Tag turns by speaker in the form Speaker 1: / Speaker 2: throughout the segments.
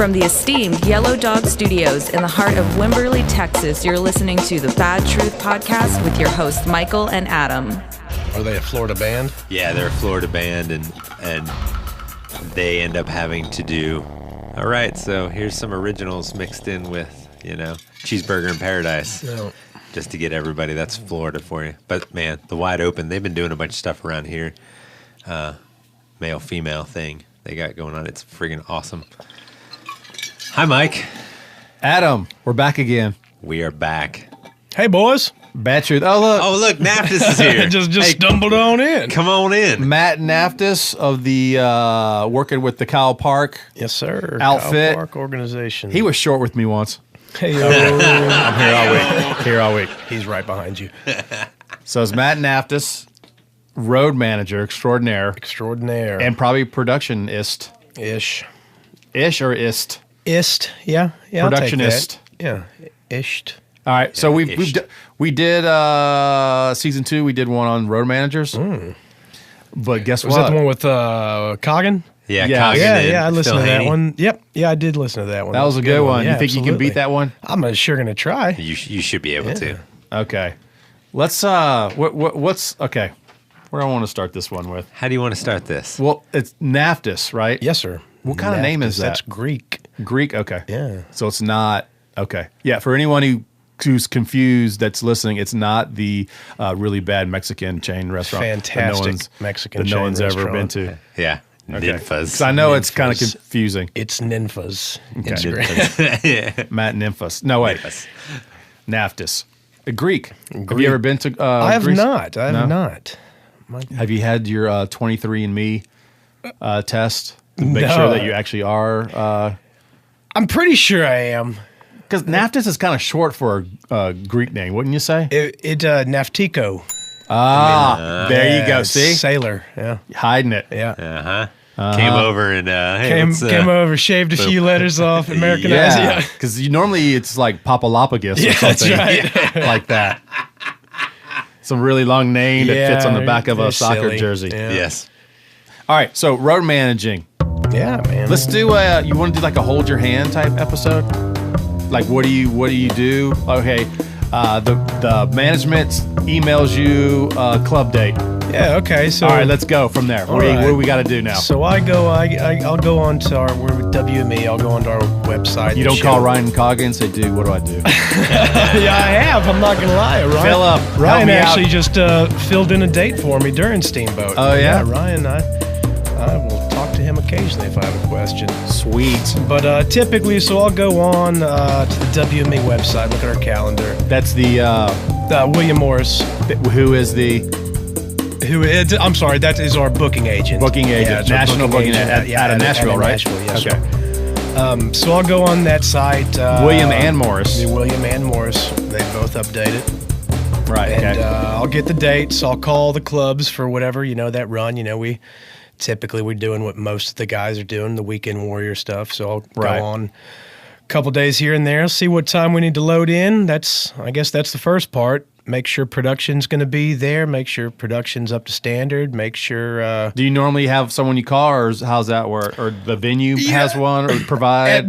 Speaker 1: From the esteemed Yellow Dog Studios in the heart of Wimberley, Texas, you're listening to the BadTruth podcast with your hosts, Michael and Adam.
Speaker 2: Are they a Florida band?
Speaker 3: Yeah, they're a Florida band, and they end up having to do, all right, so here's some originals mixed in with, Cheeseburger in Paradise.
Speaker 2: No.
Speaker 3: Just to get everybody, that's Florida for you. But, man, the Wide Open, they've been doing a bunch of stuff around here. Male-female thing they got going on. It's friggin' awesome. Hi, Mike.
Speaker 4: Adam, we're back again.
Speaker 3: We are back.
Speaker 2: Hey, boys.
Speaker 4: BadTruth.
Speaker 3: Oh, look, Naftis is here.
Speaker 2: just stumbled on in.
Speaker 3: Come on in.
Speaker 4: Matt Naftis of the working with the Kyle Park.
Speaker 2: Yes, sir.
Speaker 4: Outfit.
Speaker 2: Kyle Park organization.
Speaker 4: He was short with me once.
Speaker 2: Hey,
Speaker 4: I'm here all week.
Speaker 2: He's right behind you.
Speaker 4: So it's Matt Naftis, road manager extraordinaire, and probably productionist.
Speaker 2: Ish
Speaker 4: or ist?
Speaker 2: Ist, yeah.
Speaker 4: Productionist.
Speaker 2: Yeah, ished.
Speaker 4: All right, so we did season 2. We did one on road managers. But guess
Speaker 2: Was
Speaker 4: what?
Speaker 2: that the one with Coggin?
Speaker 3: Yeah,
Speaker 4: Yeah.
Speaker 3: Coggin
Speaker 2: I listened to that
Speaker 3: Haney.
Speaker 2: one. Yep, yeah, I did listen to that one.
Speaker 4: That was a good one.
Speaker 2: Yeah,
Speaker 4: You think you can beat that one?
Speaker 2: I'm sure going to try.
Speaker 3: You should be able to.
Speaker 4: Okay. Let's what's okay. Where do I want to start this one with?
Speaker 3: How do you want to start this?
Speaker 4: Well, it's Naftis, right?
Speaker 2: Yes, sir.
Speaker 4: What kind of name is that?
Speaker 2: That's Greek.
Speaker 4: Greek, okay.
Speaker 2: Yeah.
Speaker 4: So it's not okay. Yeah, for anyone who's confused that's listening, it's not the really bad Mexican chain restaurant.
Speaker 2: Fantastic Mexican
Speaker 4: that
Speaker 2: chain
Speaker 4: no one's ever been
Speaker 2: restaurant.
Speaker 4: to.
Speaker 3: Yeah.
Speaker 4: Okay.
Speaker 3: Nymphas.
Speaker 4: Because I know it's kind of
Speaker 2: Nymphas.
Speaker 4: confusing.
Speaker 2: It's Ninfas.
Speaker 4: Okay.
Speaker 2: It's great.
Speaker 3: Yeah.
Speaker 4: Matt Nymphas. No, wait.
Speaker 3: Nymphas.
Speaker 4: Naftis. Greek. Have
Speaker 2: Greek.
Speaker 4: you ever been to
Speaker 2: I have
Speaker 4: Greece?
Speaker 2: not. I have
Speaker 4: No?
Speaker 2: not.
Speaker 4: Have you had your 23andMe test to make
Speaker 2: No.
Speaker 4: sure that you actually are?
Speaker 2: I'm pretty sure I am.
Speaker 4: Because Naftis is kind of short for a Greek name, wouldn't you say?
Speaker 2: Naftiko.
Speaker 4: There you go. See?
Speaker 2: Sailor. Yeah.
Speaker 4: Hiding it.
Speaker 2: Yeah.
Speaker 3: Uh-huh. Came over and, hey,
Speaker 2: Came over, shaved a few letters off, Americanized.
Speaker 4: Yeah.
Speaker 2: Yeah.
Speaker 4: Because normally it's like Papalophagus or
Speaker 2: Yeah, that's
Speaker 4: something
Speaker 2: right.
Speaker 4: like that. Some really long name that fits on the back of a
Speaker 2: they're
Speaker 4: soccer
Speaker 2: silly.
Speaker 4: jersey.
Speaker 2: Yeah.
Speaker 3: Yes.
Speaker 4: All right, so road managing.
Speaker 2: Yeah, man.
Speaker 4: Let's do you want to do like a hold your hand type episode? Like what do you do? Okay, the management emails you a club date.
Speaker 2: Yeah, okay. So
Speaker 4: All right, let's go from there. What do we got to do now?
Speaker 2: So I'll go on to we're with WME. I'll go onto our website.
Speaker 4: You
Speaker 2: and
Speaker 4: don't call
Speaker 2: show-
Speaker 4: Ryan Coggin and say, dude, what do I do?
Speaker 2: Yeah, I have. I'm not gonna lie. Ryan,
Speaker 4: Fill up. Help
Speaker 2: Ryan
Speaker 4: me out.
Speaker 2: actually just filled in a date for me during Steamboat.
Speaker 4: Oh, yeah?
Speaker 2: Ryan, I will talk to him occasionally if I have a question.
Speaker 4: Sweet.
Speaker 2: But typically, so I'll go on to the WME website, look at our calendar.
Speaker 4: That's the
Speaker 2: William Morris,
Speaker 4: who is the
Speaker 2: I'm sorry, that is our booking agent.
Speaker 4: booking agent,
Speaker 2: Yeah, it's our
Speaker 4: national booking agent out of Nashville, right?
Speaker 2: Nashville, yes,
Speaker 4: Okay.
Speaker 2: sir. So I'll go on that site.
Speaker 4: William and Morris.
Speaker 2: William and Morris, they both update it.
Speaker 4: Right.
Speaker 2: And
Speaker 4: Okay.
Speaker 2: I'll get the dates. I'll call the clubs for whatever, that run. We're doing what most of the guys are doing, the weekend warrior stuff. So I'll
Speaker 4: Right.
Speaker 2: go on a couple days here and there, see what time we need to load in. I guess that's the first part. Make sure production's going to be there. Make sure production's up to standard. Make sure.
Speaker 4: Do you normally have someone you call, or how's that work? Or the venue has one, or provide?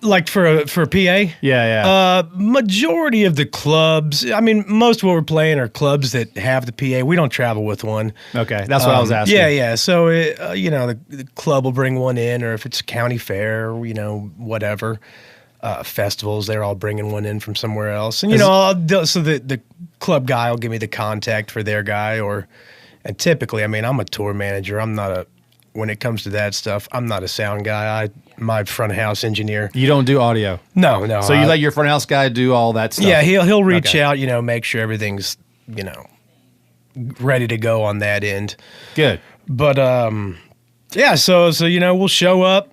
Speaker 2: Like for a PA?
Speaker 4: Yeah.
Speaker 2: Majority of the clubs, most of what we're playing are clubs that have the PA. We don't travel with one.
Speaker 4: Okay, that's what I was asking.
Speaker 2: Yeah. So, the club will bring one in, or if it's a county fair, whatever. Festivals, they're all bringing one in from somewhere else. And, so the club guy will give me the contact for their guy. And typically, I'm a tour manager. When it comes to that stuff, I'm not a sound guy. My front of house engineer.
Speaker 4: You don't do audio.
Speaker 2: No.
Speaker 4: So you let your front of house guy do all that stuff.
Speaker 2: Yeah, he'll reach
Speaker 4: Okay.
Speaker 2: out, make sure everything's, ready to go on that end.
Speaker 4: Good.
Speaker 2: But so we'll show up.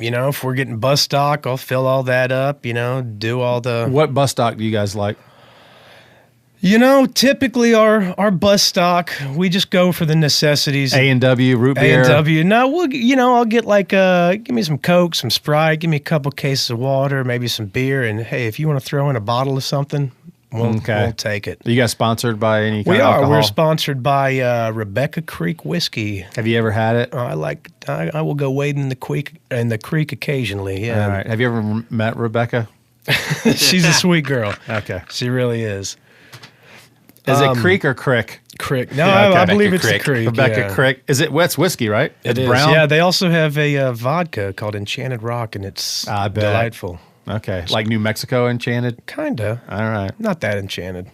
Speaker 2: If we're getting bus stock, I'll fill all that up, do all the
Speaker 4: What bus stock do you guys like?
Speaker 2: Typically our bus stock, we just go for the necessities.
Speaker 4: A&W, root beer.
Speaker 2: A&W. No, I'll get give me some Coke, some Sprite, give me a couple cases of water, maybe some beer, and hey, if you want to throw in a bottle of something, We'll take it.
Speaker 4: Are you guys sponsored by any kind
Speaker 2: We
Speaker 4: of
Speaker 2: are.
Speaker 4: alcohol?
Speaker 2: We're sponsored by Rebecca Creek Whiskey.
Speaker 4: Have you ever had it?
Speaker 2: I will go wade in the creek occasionally. Yeah.
Speaker 4: All right. Have you ever met Rebecca?
Speaker 2: She's a sweet girl.
Speaker 4: Okay.
Speaker 2: She really is.
Speaker 4: Is it Creek or Crick?
Speaker 2: Crick. No,
Speaker 4: Yeah, okay.
Speaker 2: I believe
Speaker 3: Rebecca
Speaker 2: it's the Creek.
Speaker 4: Rebecca
Speaker 2: yeah.
Speaker 4: Crick. Is it Wet's whiskey, right?
Speaker 2: It
Speaker 4: It's
Speaker 2: is.
Speaker 4: brown?
Speaker 2: Yeah, they also have a vodka called Enchanted Rock, and it's
Speaker 4: I bet.
Speaker 2: delightful.
Speaker 4: Okay. Like New Mexico enchanted?
Speaker 2: Kinda.
Speaker 4: All right.
Speaker 2: Not that enchanted.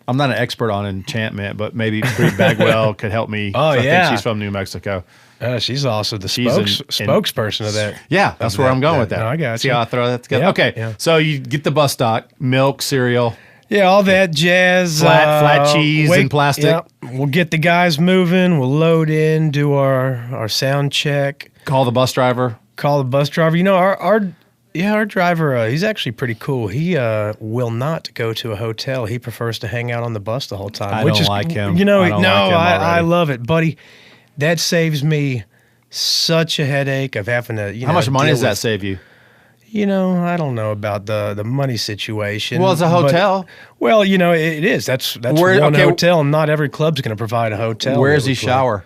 Speaker 4: I'm not an expert on enchantment, but maybe Bree Bagwell could help me.
Speaker 2: Oh,
Speaker 4: I
Speaker 2: yeah.
Speaker 4: think she's from New Mexico.
Speaker 2: She's also the
Speaker 4: She's
Speaker 2: spokesperson of that.
Speaker 4: Yeah, that's where I'm going with that.
Speaker 2: No, I got
Speaker 4: See
Speaker 2: you.
Speaker 4: how I throw that together?
Speaker 2: Yeah,
Speaker 4: Okay.
Speaker 2: yeah.
Speaker 4: So you get the bus stock, milk, cereal.
Speaker 2: Yeah, all that jazz.
Speaker 4: Flat cheese in plastic.
Speaker 2: Yeah, we'll get the guys moving. We'll load in, do our sound check.
Speaker 4: Call the bus driver.
Speaker 2: Call the bus driver. You know, our driver, he's actually pretty cool. He will not go to a hotel. He prefers to hang out on the bus the whole time.
Speaker 4: I
Speaker 2: which
Speaker 4: don't
Speaker 2: is,
Speaker 4: like him.
Speaker 2: You know,
Speaker 4: I don't
Speaker 2: no,
Speaker 4: like him
Speaker 2: I
Speaker 4: already.
Speaker 2: love it, buddy. That saves me such a headache of having to.
Speaker 4: How much money
Speaker 2: deal
Speaker 4: does that
Speaker 2: with-
Speaker 4: save you?
Speaker 2: You know, I don't know about the money situation.
Speaker 4: Well, it's a
Speaker 2: but-
Speaker 4: hotel.
Speaker 2: well, you know, it is. That's
Speaker 4: Where-
Speaker 2: one
Speaker 4: okay,
Speaker 2: hotel, and not every club's going to provide a hotel.
Speaker 4: Where does
Speaker 2: that
Speaker 4: he
Speaker 2: we play.
Speaker 4: shower?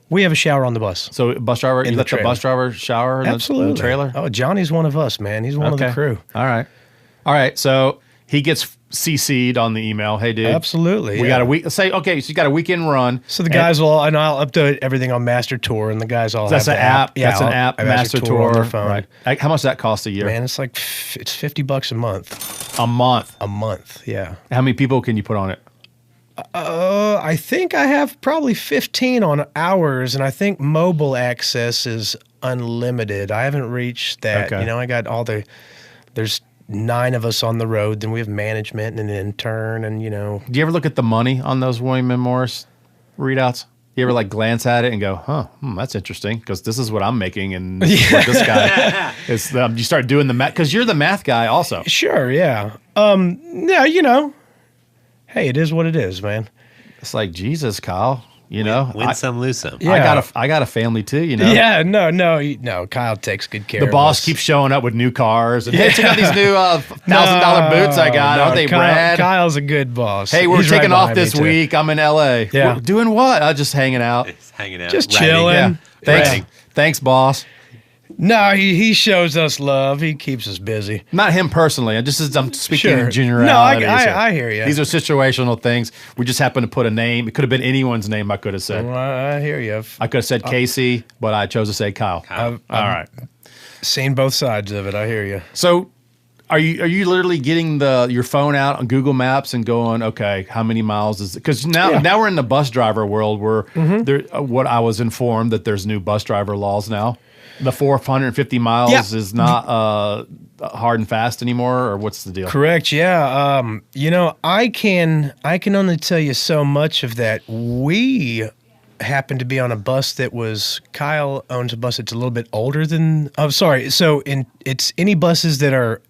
Speaker 2: We have a shower on the bus.
Speaker 4: So bus driver,
Speaker 2: In
Speaker 4: you
Speaker 2: the
Speaker 4: let the
Speaker 2: trailer.
Speaker 4: bus driver shower in
Speaker 2: Absolutely.
Speaker 4: the trailer?
Speaker 2: Oh, Johnny's one of us, man. He's one of the crew.
Speaker 4: All right. So he gets CC'd on the email. Hey, dude.
Speaker 2: Absolutely.
Speaker 4: We
Speaker 2: yeah.
Speaker 4: got a week. Say, okay, so you got a weekend run.
Speaker 2: So the guys and I'll update everything on Master Tour, and the guys all
Speaker 4: That's
Speaker 2: have
Speaker 4: an
Speaker 2: the
Speaker 4: app.
Speaker 2: Yeah,
Speaker 4: That's an app. Master Tour
Speaker 2: on their phone.
Speaker 4: Right. How much does that cost a year?
Speaker 2: Man, it's like it's $50 a month.
Speaker 4: A month.
Speaker 2: A month, yeah.
Speaker 4: How many people can you put on it?
Speaker 2: I think I have probably 15 on hours, and I think mobile access is unlimited. I haven't reached that.
Speaker 4: Okay.
Speaker 2: You know, I got there's 9 of us on the road. Then we have management and an intern, and you know.
Speaker 4: Do you ever look at the money on those William & Morris readouts? You ever like glance at it and go, that's interesting because this is what I'm making and this is what this guy is. You start doing the math because you're the math guy also.
Speaker 2: Sure, yeah. Yeah, you know. Hey, it is what it is, man.
Speaker 4: It's like, Jesus, Kyle, you know,
Speaker 3: Win some, lose some.
Speaker 2: Yeah.
Speaker 4: I got a family too, you know.
Speaker 2: Yeah, no. Kyle takes good care
Speaker 4: The
Speaker 2: of
Speaker 4: boss
Speaker 2: us.
Speaker 4: keeps showing up with new cars and hey, check out these new $1,000 boots I got. Aren't they rad?
Speaker 2: Kyle's a good boss.
Speaker 4: Hey, we're
Speaker 2: He's
Speaker 4: taking
Speaker 2: right
Speaker 4: off
Speaker 2: behind me,
Speaker 4: this
Speaker 2: too.
Speaker 4: week. I'm in LA.
Speaker 2: Yeah.
Speaker 4: We're doing what? Just hanging out.
Speaker 3: It's hanging out.
Speaker 2: Just
Speaker 3: writing.
Speaker 2: chilling.
Speaker 4: Yeah. Thanks.
Speaker 3: Right.
Speaker 4: Thanks, boss.
Speaker 2: No, he shows us love. He keeps us busy.
Speaker 4: Not him personally. I'm speaking
Speaker 2: Sure.
Speaker 4: in generalities.
Speaker 2: No,
Speaker 4: here.
Speaker 2: I hear you.
Speaker 4: These are situational things. We just happen to put a name. It could have been anyone's name I could have said.
Speaker 2: Well, I hear you.
Speaker 4: I could have said Casey, but I chose to say Kyle.
Speaker 2: I've
Speaker 4: All right.
Speaker 2: seen both sides of it. I hear you.
Speaker 4: So are you literally getting your phone out on Google Maps and going, okay, how many miles is it? Because now we're in the bus driver world where what I was informed that there's new bus driver laws now. The 450 miles is not hard and fast anymore, or what's the deal?
Speaker 2: Correct. Yeah. You know, I can only tell you so much of that. We happened to be on a bus that was Kyle owns a bus that's a little bit older than. Oh, sorry. So it's any buses that are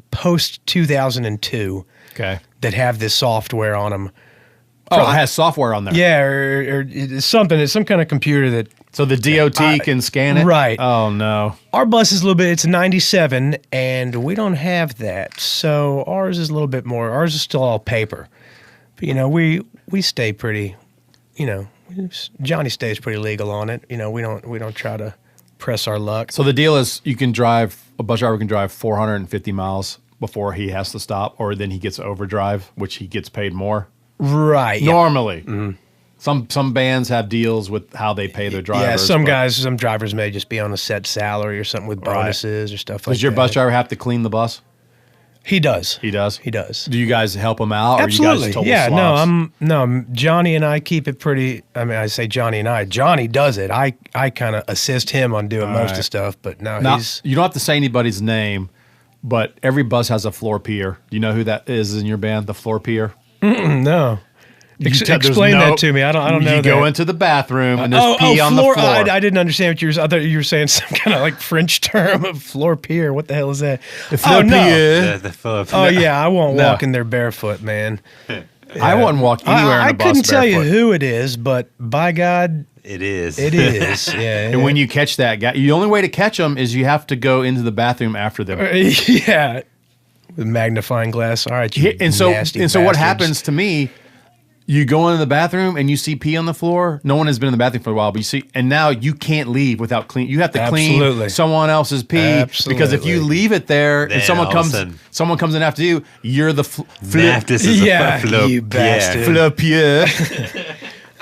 Speaker 2: post 2002
Speaker 4: Okay.
Speaker 2: that have this software on them.
Speaker 4: Oh, it has software on there.
Speaker 2: Yeah, or it's something. It's some kind of computer that.
Speaker 4: So the DOT can scan it?
Speaker 2: Right.
Speaker 4: Oh, no.
Speaker 2: Our bus is a little bit, it's a 97, and we don't have that. So ours is a little bit more, ours is still all paper. But, you know, we stay pretty, you know, Johnny stays pretty legal on it. You know, we don't try to press our luck.
Speaker 4: So the deal is a bus driver can drive 450 miles before he has to stop, or then he gets overdrive, which he gets paid more.
Speaker 2: Right. Yeah.
Speaker 4: Normally. Some bands have deals with how they pay their drivers.
Speaker 2: Yeah, some
Speaker 4: but
Speaker 2: drivers may just be on a set salary or something with bonuses or stuff like that.
Speaker 4: Does your bus driver have to clean the bus?
Speaker 2: He does.
Speaker 4: He does?
Speaker 2: He does.
Speaker 4: Do you guys help him out?
Speaker 2: Absolutely.
Speaker 4: Or you guys total
Speaker 2: Yeah,
Speaker 4: slobs?
Speaker 2: no, Johnny and I keep it pretty. I mean, I say Johnny and I. Johnny does it. I kind of assist him on doing most of the stuff, but no,
Speaker 4: Now,
Speaker 2: he's
Speaker 4: you don't have to say anybody's name, but every bus has a floor peer. Do you know who that is in your band, the floor peer?
Speaker 2: no.
Speaker 4: There's
Speaker 2: Explain that to me. I don't know
Speaker 4: You
Speaker 2: that.
Speaker 4: go into the bathroom and there's pee on the floor.
Speaker 2: I didn't understand what you were. I thought you were saying some kind of like French term of floor pier. What the hell is that?
Speaker 4: floor pier.
Speaker 2: Oh yeah, I won't
Speaker 4: No.
Speaker 2: walk in there barefoot, man.
Speaker 4: I wouldn't walk anywhere
Speaker 2: I
Speaker 4: in a bus
Speaker 2: couldn't tell you
Speaker 4: barefoot.
Speaker 2: who it is, but by God,
Speaker 3: It is.
Speaker 2: it is. Yeah.
Speaker 4: And when you catch that guy, the only way to catch them is you have to go into the bathroom after them.
Speaker 2: yeah. with magnifying glass. All right, you
Speaker 4: And so
Speaker 2: nasty
Speaker 4: what
Speaker 2: bastards.
Speaker 4: happens to me? You go into the bathroom and you see pee on the floor. No one has been in the bathroom for a while, but you see, and now you can't leave without clean. You have to
Speaker 2: Absolutely.
Speaker 4: clean someone else's pee because if you
Speaker 2: Absolutely.
Speaker 4: leave it there and
Speaker 3: Then
Speaker 4: someone
Speaker 3: all of a
Speaker 4: comes,
Speaker 3: sudden-
Speaker 4: someone comes in after you, you're the
Speaker 3: Naftis is
Speaker 2: Yeah,
Speaker 3: a
Speaker 2: you bastard.
Speaker 4: floppier.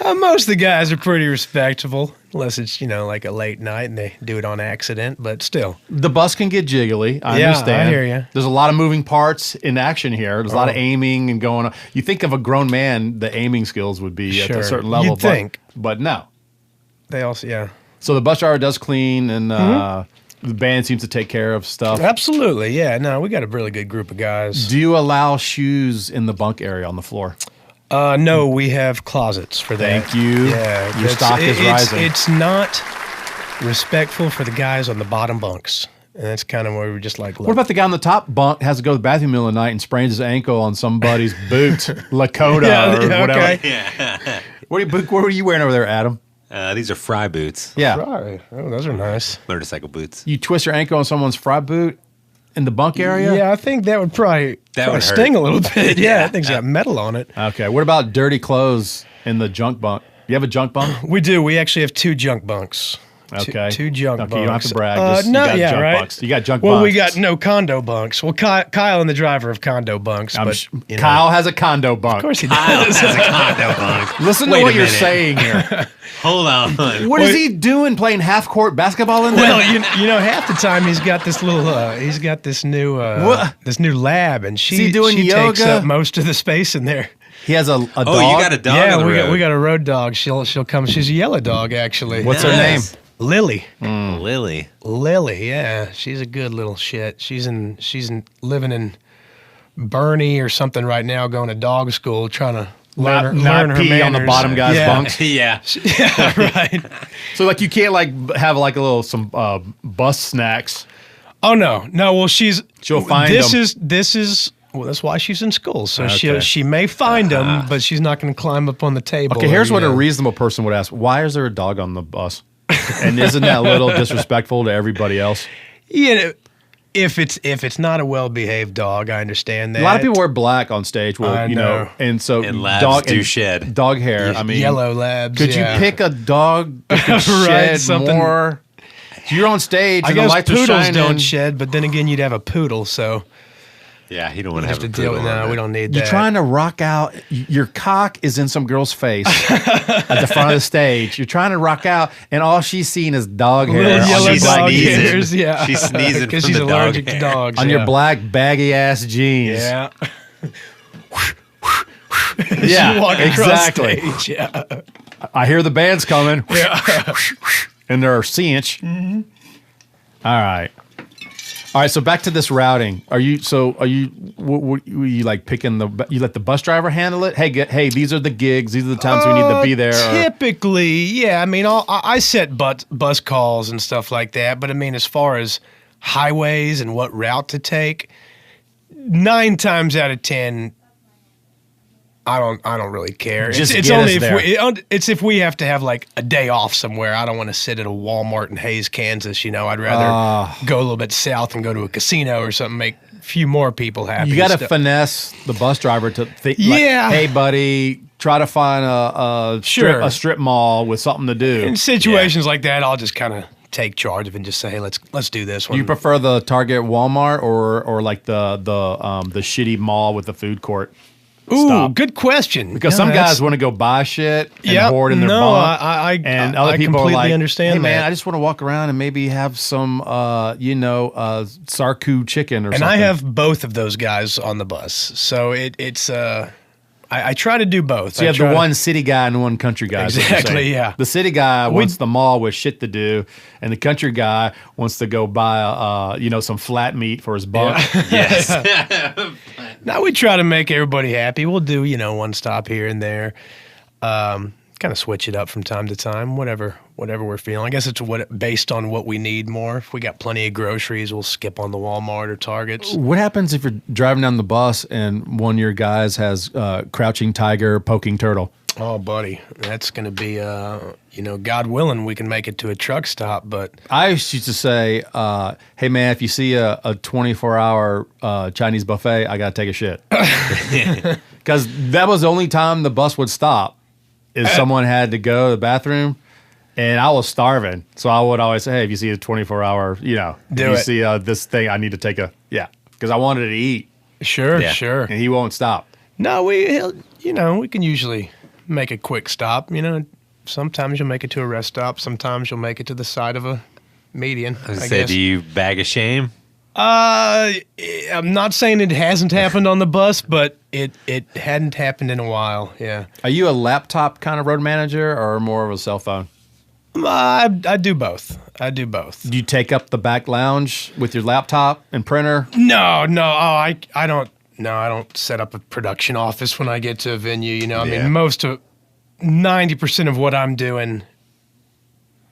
Speaker 2: Most of the guys are pretty respectable, unless it's like a late night and they do it on accident. But still,
Speaker 4: The bus can get jiggly. I
Speaker 2: Yeah,
Speaker 4: understand.
Speaker 2: I hear ya.
Speaker 4: There's a lot of moving parts in action here. There's a lot of aiming and going on. You think of a grown man, the aiming skills would be at
Speaker 2: Sure.
Speaker 4: a certain level.
Speaker 2: You'd think.
Speaker 4: But no.
Speaker 2: they also
Speaker 4: So the bus driver does clean, and the band seems to take care of stuff.
Speaker 2: absolutely, yeah. No, we got a really good group of guys.
Speaker 4: Do you allow shoes in the bunk area on the floor?
Speaker 2: No, we have closets for that.
Speaker 4: Thank you.
Speaker 2: Yeah,
Speaker 4: Your stock is rising.
Speaker 2: It's not respectful for the guys on the bottom bunks, and that's kind of where we're just like, look,
Speaker 4: What about the guy on the top bunk has to go to the bathroom in the middle of the night and sprains his ankle on somebody's boot, Lakota or whatever?
Speaker 2: okay.
Speaker 4: What were you wearing over there, Adam?
Speaker 3: These are fry boots,
Speaker 4: Yeah.
Speaker 2: Right. Oh, those are nice.
Speaker 3: motorcycle boots.
Speaker 4: You twist your ankle on someone's fry boot in the bunk area?
Speaker 2: Yeah, I think that would probably
Speaker 3: That would hurt.
Speaker 2: sting a little bit. Yeah, that thing's got metal on it.
Speaker 4: Okay. What about dirty clothes in the junk bunk? You have a junk bunk?
Speaker 2: We do. We actually have 2 junk bunks.
Speaker 4: Okay.
Speaker 2: Two junk
Speaker 4: Okay,
Speaker 2: bunks.
Speaker 4: you don't have to brag. Just,
Speaker 2: no,
Speaker 4: you got
Speaker 2: yeah,
Speaker 4: junk
Speaker 2: right.
Speaker 4: bunks. You got junk
Speaker 2: Well,
Speaker 4: bunks.
Speaker 2: we got no condo bunks. Well, Kyle and the driver of condo bunks. But you know,
Speaker 4: Kyle has a condo bunk.
Speaker 2: of course he
Speaker 3: Kyle
Speaker 2: does.
Speaker 3: has a condo bunk.
Speaker 4: Listen
Speaker 3: Wait
Speaker 4: to
Speaker 3: a
Speaker 4: what you're
Speaker 3: minute.
Speaker 4: saying here.
Speaker 3: Hold on.
Speaker 4: What is he doing playing half court basketball in there?
Speaker 2: Well, you know, half the time he's got this little, he's got this new lab, and
Speaker 4: he doing
Speaker 2: she takes
Speaker 4: yoga?
Speaker 2: up most of the space in there.
Speaker 4: He has a dog.
Speaker 3: Oh, you got a dog
Speaker 2: yeah,
Speaker 3: on the road.
Speaker 2: we got a road dog. She'll come. She's a yellow dog, actually.
Speaker 4: What's her name?
Speaker 3: Nice.
Speaker 2: Lily.
Speaker 3: Lily.
Speaker 2: Lily, yeah, she's a good little shit. She's living in Bernie or something right now, going to dog school, trying to learn
Speaker 4: Not
Speaker 2: her
Speaker 4: pee on the
Speaker 2: manners.
Speaker 4: bottom guy's
Speaker 2: yeah.
Speaker 4: bunks.
Speaker 3: Yeah.
Speaker 2: Yeah, right.
Speaker 4: So like you can't like have like a little some bus snacks.
Speaker 2: Oh no. Well, she'll
Speaker 4: find
Speaker 2: this
Speaker 4: them.
Speaker 2: This is well, that's why she's in school. So
Speaker 4: Okay.
Speaker 2: she may find them, but she's not going to climb up on the table.
Speaker 4: Okay, here's
Speaker 2: or,
Speaker 4: what
Speaker 2: you
Speaker 4: a
Speaker 2: know.
Speaker 4: reasonable person would ask: why is there a dog on the bus? And isn't that a little disrespectful to everybody else?
Speaker 2: You know, if it's not a well behaved dog, I understand that.
Speaker 4: A lot of people wear black on stage. Well,
Speaker 2: I
Speaker 4: you know,
Speaker 2: know.
Speaker 4: and so
Speaker 3: And labs do shed.
Speaker 4: dog hair. I mean,
Speaker 2: yellow labs.
Speaker 4: Could
Speaker 2: yeah.
Speaker 4: you pick a dog that could
Speaker 2: Right,
Speaker 4: shed
Speaker 2: something-
Speaker 4: more? You're on stage
Speaker 2: I
Speaker 4: and the
Speaker 2: guess
Speaker 4: lights are
Speaker 2: poodles
Speaker 4: shining.
Speaker 2: don't shed, but then again, you'd have a poodle, so
Speaker 3: Yeah, you don't want
Speaker 2: you
Speaker 3: to
Speaker 2: have
Speaker 3: have
Speaker 2: to
Speaker 3: a
Speaker 2: deal
Speaker 3: poodle
Speaker 2: with
Speaker 3: on
Speaker 2: that.
Speaker 3: there.
Speaker 2: We don't need
Speaker 4: You're
Speaker 2: that.
Speaker 4: trying to rock out. Your cock is in some girl's face at the front of the stage. You're trying to rock out, and all she's seeing is dog hair
Speaker 2: Little
Speaker 4: on
Speaker 2: yellow
Speaker 4: your black
Speaker 2: dog
Speaker 3: sneezing.
Speaker 2: hairs, yeah.
Speaker 3: She's sneezing
Speaker 2: because
Speaker 3: from
Speaker 2: she's
Speaker 3: the dog
Speaker 2: allergic to
Speaker 3: hair.
Speaker 2: dogs.
Speaker 4: on
Speaker 2: yeah.
Speaker 4: your black baggy ass jeans.
Speaker 2: Yeah.
Speaker 4: Yeah,
Speaker 2: You walk across
Speaker 4: exactly.
Speaker 2: stage, yeah.
Speaker 4: I hear the band's coming,
Speaker 2: Yeah.
Speaker 4: and they're cinch. All right. So back to this routing. Are you were you like picking you let the bus driver handle it? Hey, these are the gigs. These are the times we need to be there. or-
Speaker 2: Typically, yeah. I mean, I set bus calls and stuff like that. But I mean, as far as highways and what route to take, 9 times out of 10, I don't really care.
Speaker 4: Just
Speaker 2: it's
Speaker 4: get
Speaker 2: only
Speaker 4: us
Speaker 2: it's if we have to have like a day off somewhere. I don't want to sit at a Walmart in Hayes, Kansas. You know, I'd rather go a little bit south and go to a casino or something, make a few more people happy.
Speaker 4: You got to
Speaker 2: and stuff.
Speaker 4: finesse the bus driver to think.
Speaker 2: Yeah.
Speaker 4: Like, hey, buddy, try to find a
Speaker 2: Sure.
Speaker 4: strip mall with something to do.
Speaker 2: In situations like that, I'll just kind of take charge of it and just say, hey, let's do this one.
Speaker 4: Do you prefer the Target Walmart or like the shitty mall with the food court?
Speaker 2: Ooh,
Speaker 4: Stop.
Speaker 2: good question.
Speaker 4: Because
Speaker 2: No,
Speaker 4: some
Speaker 2: that's-
Speaker 4: guys want to go buy shit and
Speaker 2: Yep,
Speaker 4: hoard in their
Speaker 2: no,
Speaker 4: bunk.
Speaker 2: I
Speaker 4: other people
Speaker 2: completely
Speaker 4: are like,
Speaker 2: understand
Speaker 4: hey man,
Speaker 2: that.
Speaker 4: I just want to walk around and maybe have some, Sarku chicken or
Speaker 2: And
Speaker 4: something.
Speaker 2: I have both of those guys on the bus, so it's I try to do both.
Speaker 4: So you have the one city guy and the one country guy. is what you're
Speaker 2: Exactly,
Speaker 4: saying.
Speaker 2: yeah.
Speaker 4: The city guy wants the mall with shit to do, and the country guy wants to go buy, some flat meat for his bunk.
Speaker 3: Yes.
Speaker 2: Now we try to make everybody happy. We'll do one stop here and there, kind of switch it up from time to time, whatever whatever we're feeling. I guess it's based on what we need more. If we got plenty of groceries, we'll skip on the Walmart or Targets.
Speaker 4: What happens if you're driving down the bus and one of your guys has crouching tiger, poking turtle?
Speaker 2: Oh, buddy, that's going to be, God willing, we can make it to a truck stop. But
Speaker 4: I used to say, hey, man, if you see a 24-hour Chinese buffet, I got to take a shit. Because that was the only time the bus would stop is someone had to go to the bathroom, and I was starving. So I would always say, hey, if you see a 24-hour, see this thing, I need to take because I wanted to eat.
Speaker 2: Sure.
Speaker 4: And he won't stop.
Speaker 2: No, we can usually make a quick stop. Sometimes you'll make it to a rest stop. Sometimes you'll make it to the side of a median.
Speaker 3: I was gonna say, do you bag of shame?
Speaker 2: I'm not saying it hasn't happened on the bus, but it hadn't happened in a while. Yeah.
Speaker 4: Are you a laptop kind of road manager or more of a cell phone?
Speaker 2: I do both.
Speaker 4: Do you take up the back lounge with your laptop and printer?
Speaker 2: No. I don't. No, I don't set up a production office when I get to a venue. I mean, 90% of what I'm doing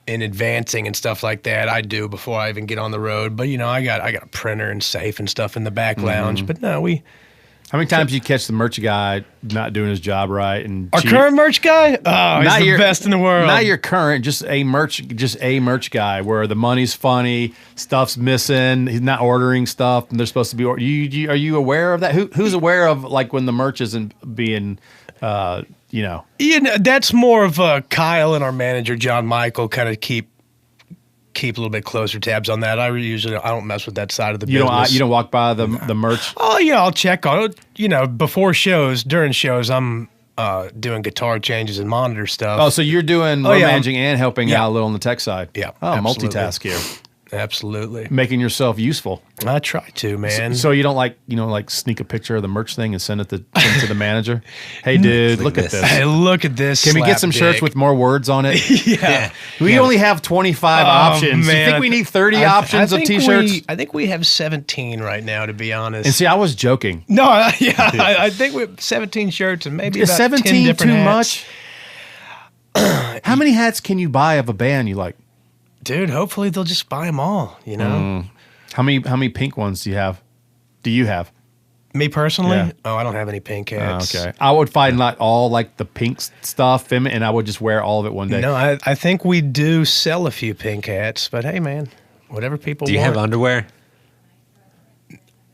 Speaker 2: in advancing and stuff like that, I do before I even get on the road. But I got a printer and safe and stuff in the back lounge. But no,
Speaker 4: How many times you catch the merch guy not doing his job right? And
Speaker 2: our current merch guy? Oh, he's the best in the world.
Speaker 4: Not your current, just a merch guy where the money's funny, stuff's missing, he's not ordering stuff, and they're supposed to be. Are you aware of that? Who's aware of like when the merch isn't being,
Speaker 2: that's more of Kyle and our manager John Michael kind of keep a little bit closer tabs on that. I don't mess with that side of the business.
Speaker 4: You don't walk by the merch?
Speaker 2: Oh, yeah, I'll check on it. Before shows, during shows, I'm doing guitar changes and monitor stuff.
Speaker 4: Oh, so you're doing managing and helping out a little on the tech side.
Speaker 2: Yeah.
Speaker 4: Oh,
Speaker 2: absolutely.
Speaker 4: multitask here.
Speaker 2: Absolutely.
Speaker 4: Making yourself useful.
Speaker 2: I try to, man.
Speaker 4: So you don't like sneak a picture of the merch thing and send it to the manager? Hey, dude, look at this.
Speaker 2: Hey, look at this.
Speaker 4: Can we get some shirts with more words on it?
Speaker 2: Yeah.
Speaker 4: We only have 25 options.
Speaker 2: Man.
Speaker 4: You think we need 30 options of T-shirts?
Speaker 2: I think we have 17 right now, to be honest.
Speaker 4: And see, I was joking.
Speaker 2: No, I think we have 17 shirts and maybe about 10
Speaker 4: 17
Speaker 2: different
Speaker 4: too
Speaker 2: hats.
Speaker 4: much? How many hats can you buy of a band you like?
Speaker 2: Dude, hopefully they'll just buy them all,
Speaker 4: How many pink ones do you have? Do you have?
Speaker 2: Me personally?
Speaker 4: Yeah.
Speaker 2: Oh, I don't have any pink hats.
Speaker 4: Okay. I would find not all like the pink stuff, and I would just wear all of it one day.
Speaker 2: No, I think we do sell a few pink hats, but hey, man, whatever people want.
Speaker 3: Do you have underwear?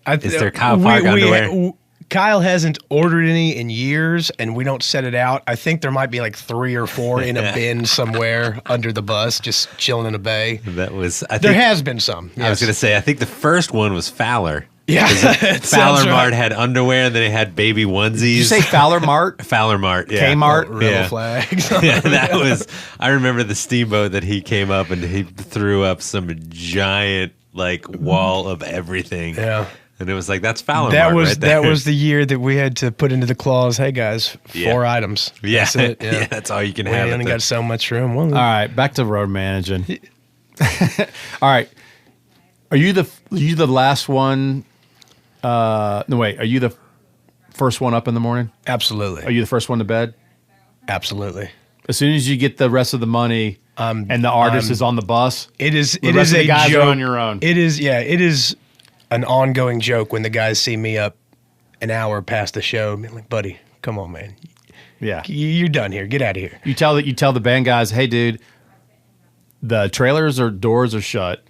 Speaker 3: Is there Kyle
Speaker 2: we-
Speaker 3: Park
Speaker 2: we-
Speaker 3: underwear?
Speaker 2: Kyle hasn't ordered any in years, and we don't set it out. I think there might be like 3 or 4 in a bin somewhere under the bus, just chilling in a bay.
Speaker 3: There
Speaker 2: has been some. Yes.
Speaker 3: I was going to say, I think the first one was Fowler.
Speaker 2: Yeah,
Speaker 3: Fowler Mart had underwear, and then it had baby onesies.
Speaker 4: Did you say Fowler Mart?
Speaker 3: Fowler Mart, yeah.
Speaker 4: Kmart?
Speaker 2: Rebel flags.
Speaker 3: Yeah, that was. I remember the steamboat that he came up and he threw up some giant wall of everything.
Speaker 2: Yeah.
Speaker 3: And it was like, that's Fowler
Speaker 2: That
Speaker 3: Mart
Speaker 2: was
Speaker 3: right there.
Speaker 2: that was the year that we had to put into the clause, hey guys, 4 items.
Speaker 3: Yeah.
Speaker 2: That's it. Yeah.
Speaker 3: Yeah, that's all you can
Speaker 2: We
Speaker 3: have.
Speaker 2: only got so much room. Well,
Speaker 4: All right, back to road managing. All right, are you the last one? No, wait. Are you the first one up in the morning?
Speaker 2: absolutely.
Speaker 4: Are you the first one to bed?
Speaker 2: Absolutely.
Speaker 4: As soon as you get the rest of the money and the artist is on the bus,
Speaker 2: It is.
Speaker 4: the
Speaker 2: It
Speaker 4: rest
Speaker 2: is
Speaker 4: of the
Speaker 2: a
Speaker 4: guys
Speaker 2: joke.
Speaker 4: are on your own.
Speaker 2: It is. Yeah. It is an ongoing joke when the guys see me up an hour past the show. I'm like, buddy, come on, man.
Speaker 4: Yeah,
Speaker 2: You're done here. Get out of here.
Speaker 4: you tell the band guys, hey, dude, the doors are shut.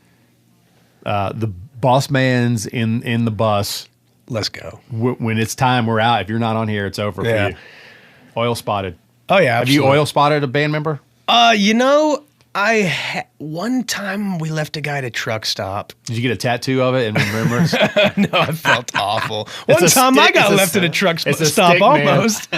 Speaker 4: The boss man's in the bus.
Speaker 2: Let's go.
Speaker 4: When it's time, we're out. If you're not on here, it's over
Speaker 2: Yeah.
Speaker 4: for you. Oil spotted.
Speaker 2: Oh yeah.
Speaker 4: Have you
Speaker 2: absolutely.
Speaker 4: oil spotted a band member?
Speaker 2: One time we left a guy at a truck stop.
Speaker 4: Did you get a tattoo of it in remembrance?
Speaker 2: No, I felt awful. One
Speaker 4: a
Speaker 2: time I
Speaker 4: stick-
Speaker 2: got
Speaker 4: it's a
Speaker 2: left at a
Speaker 4: stick-
Speaker 2: truck
Speaker 4: it's a
Speaker 2: stop
Speaker 4: stick, man.
Speaker 2: almost.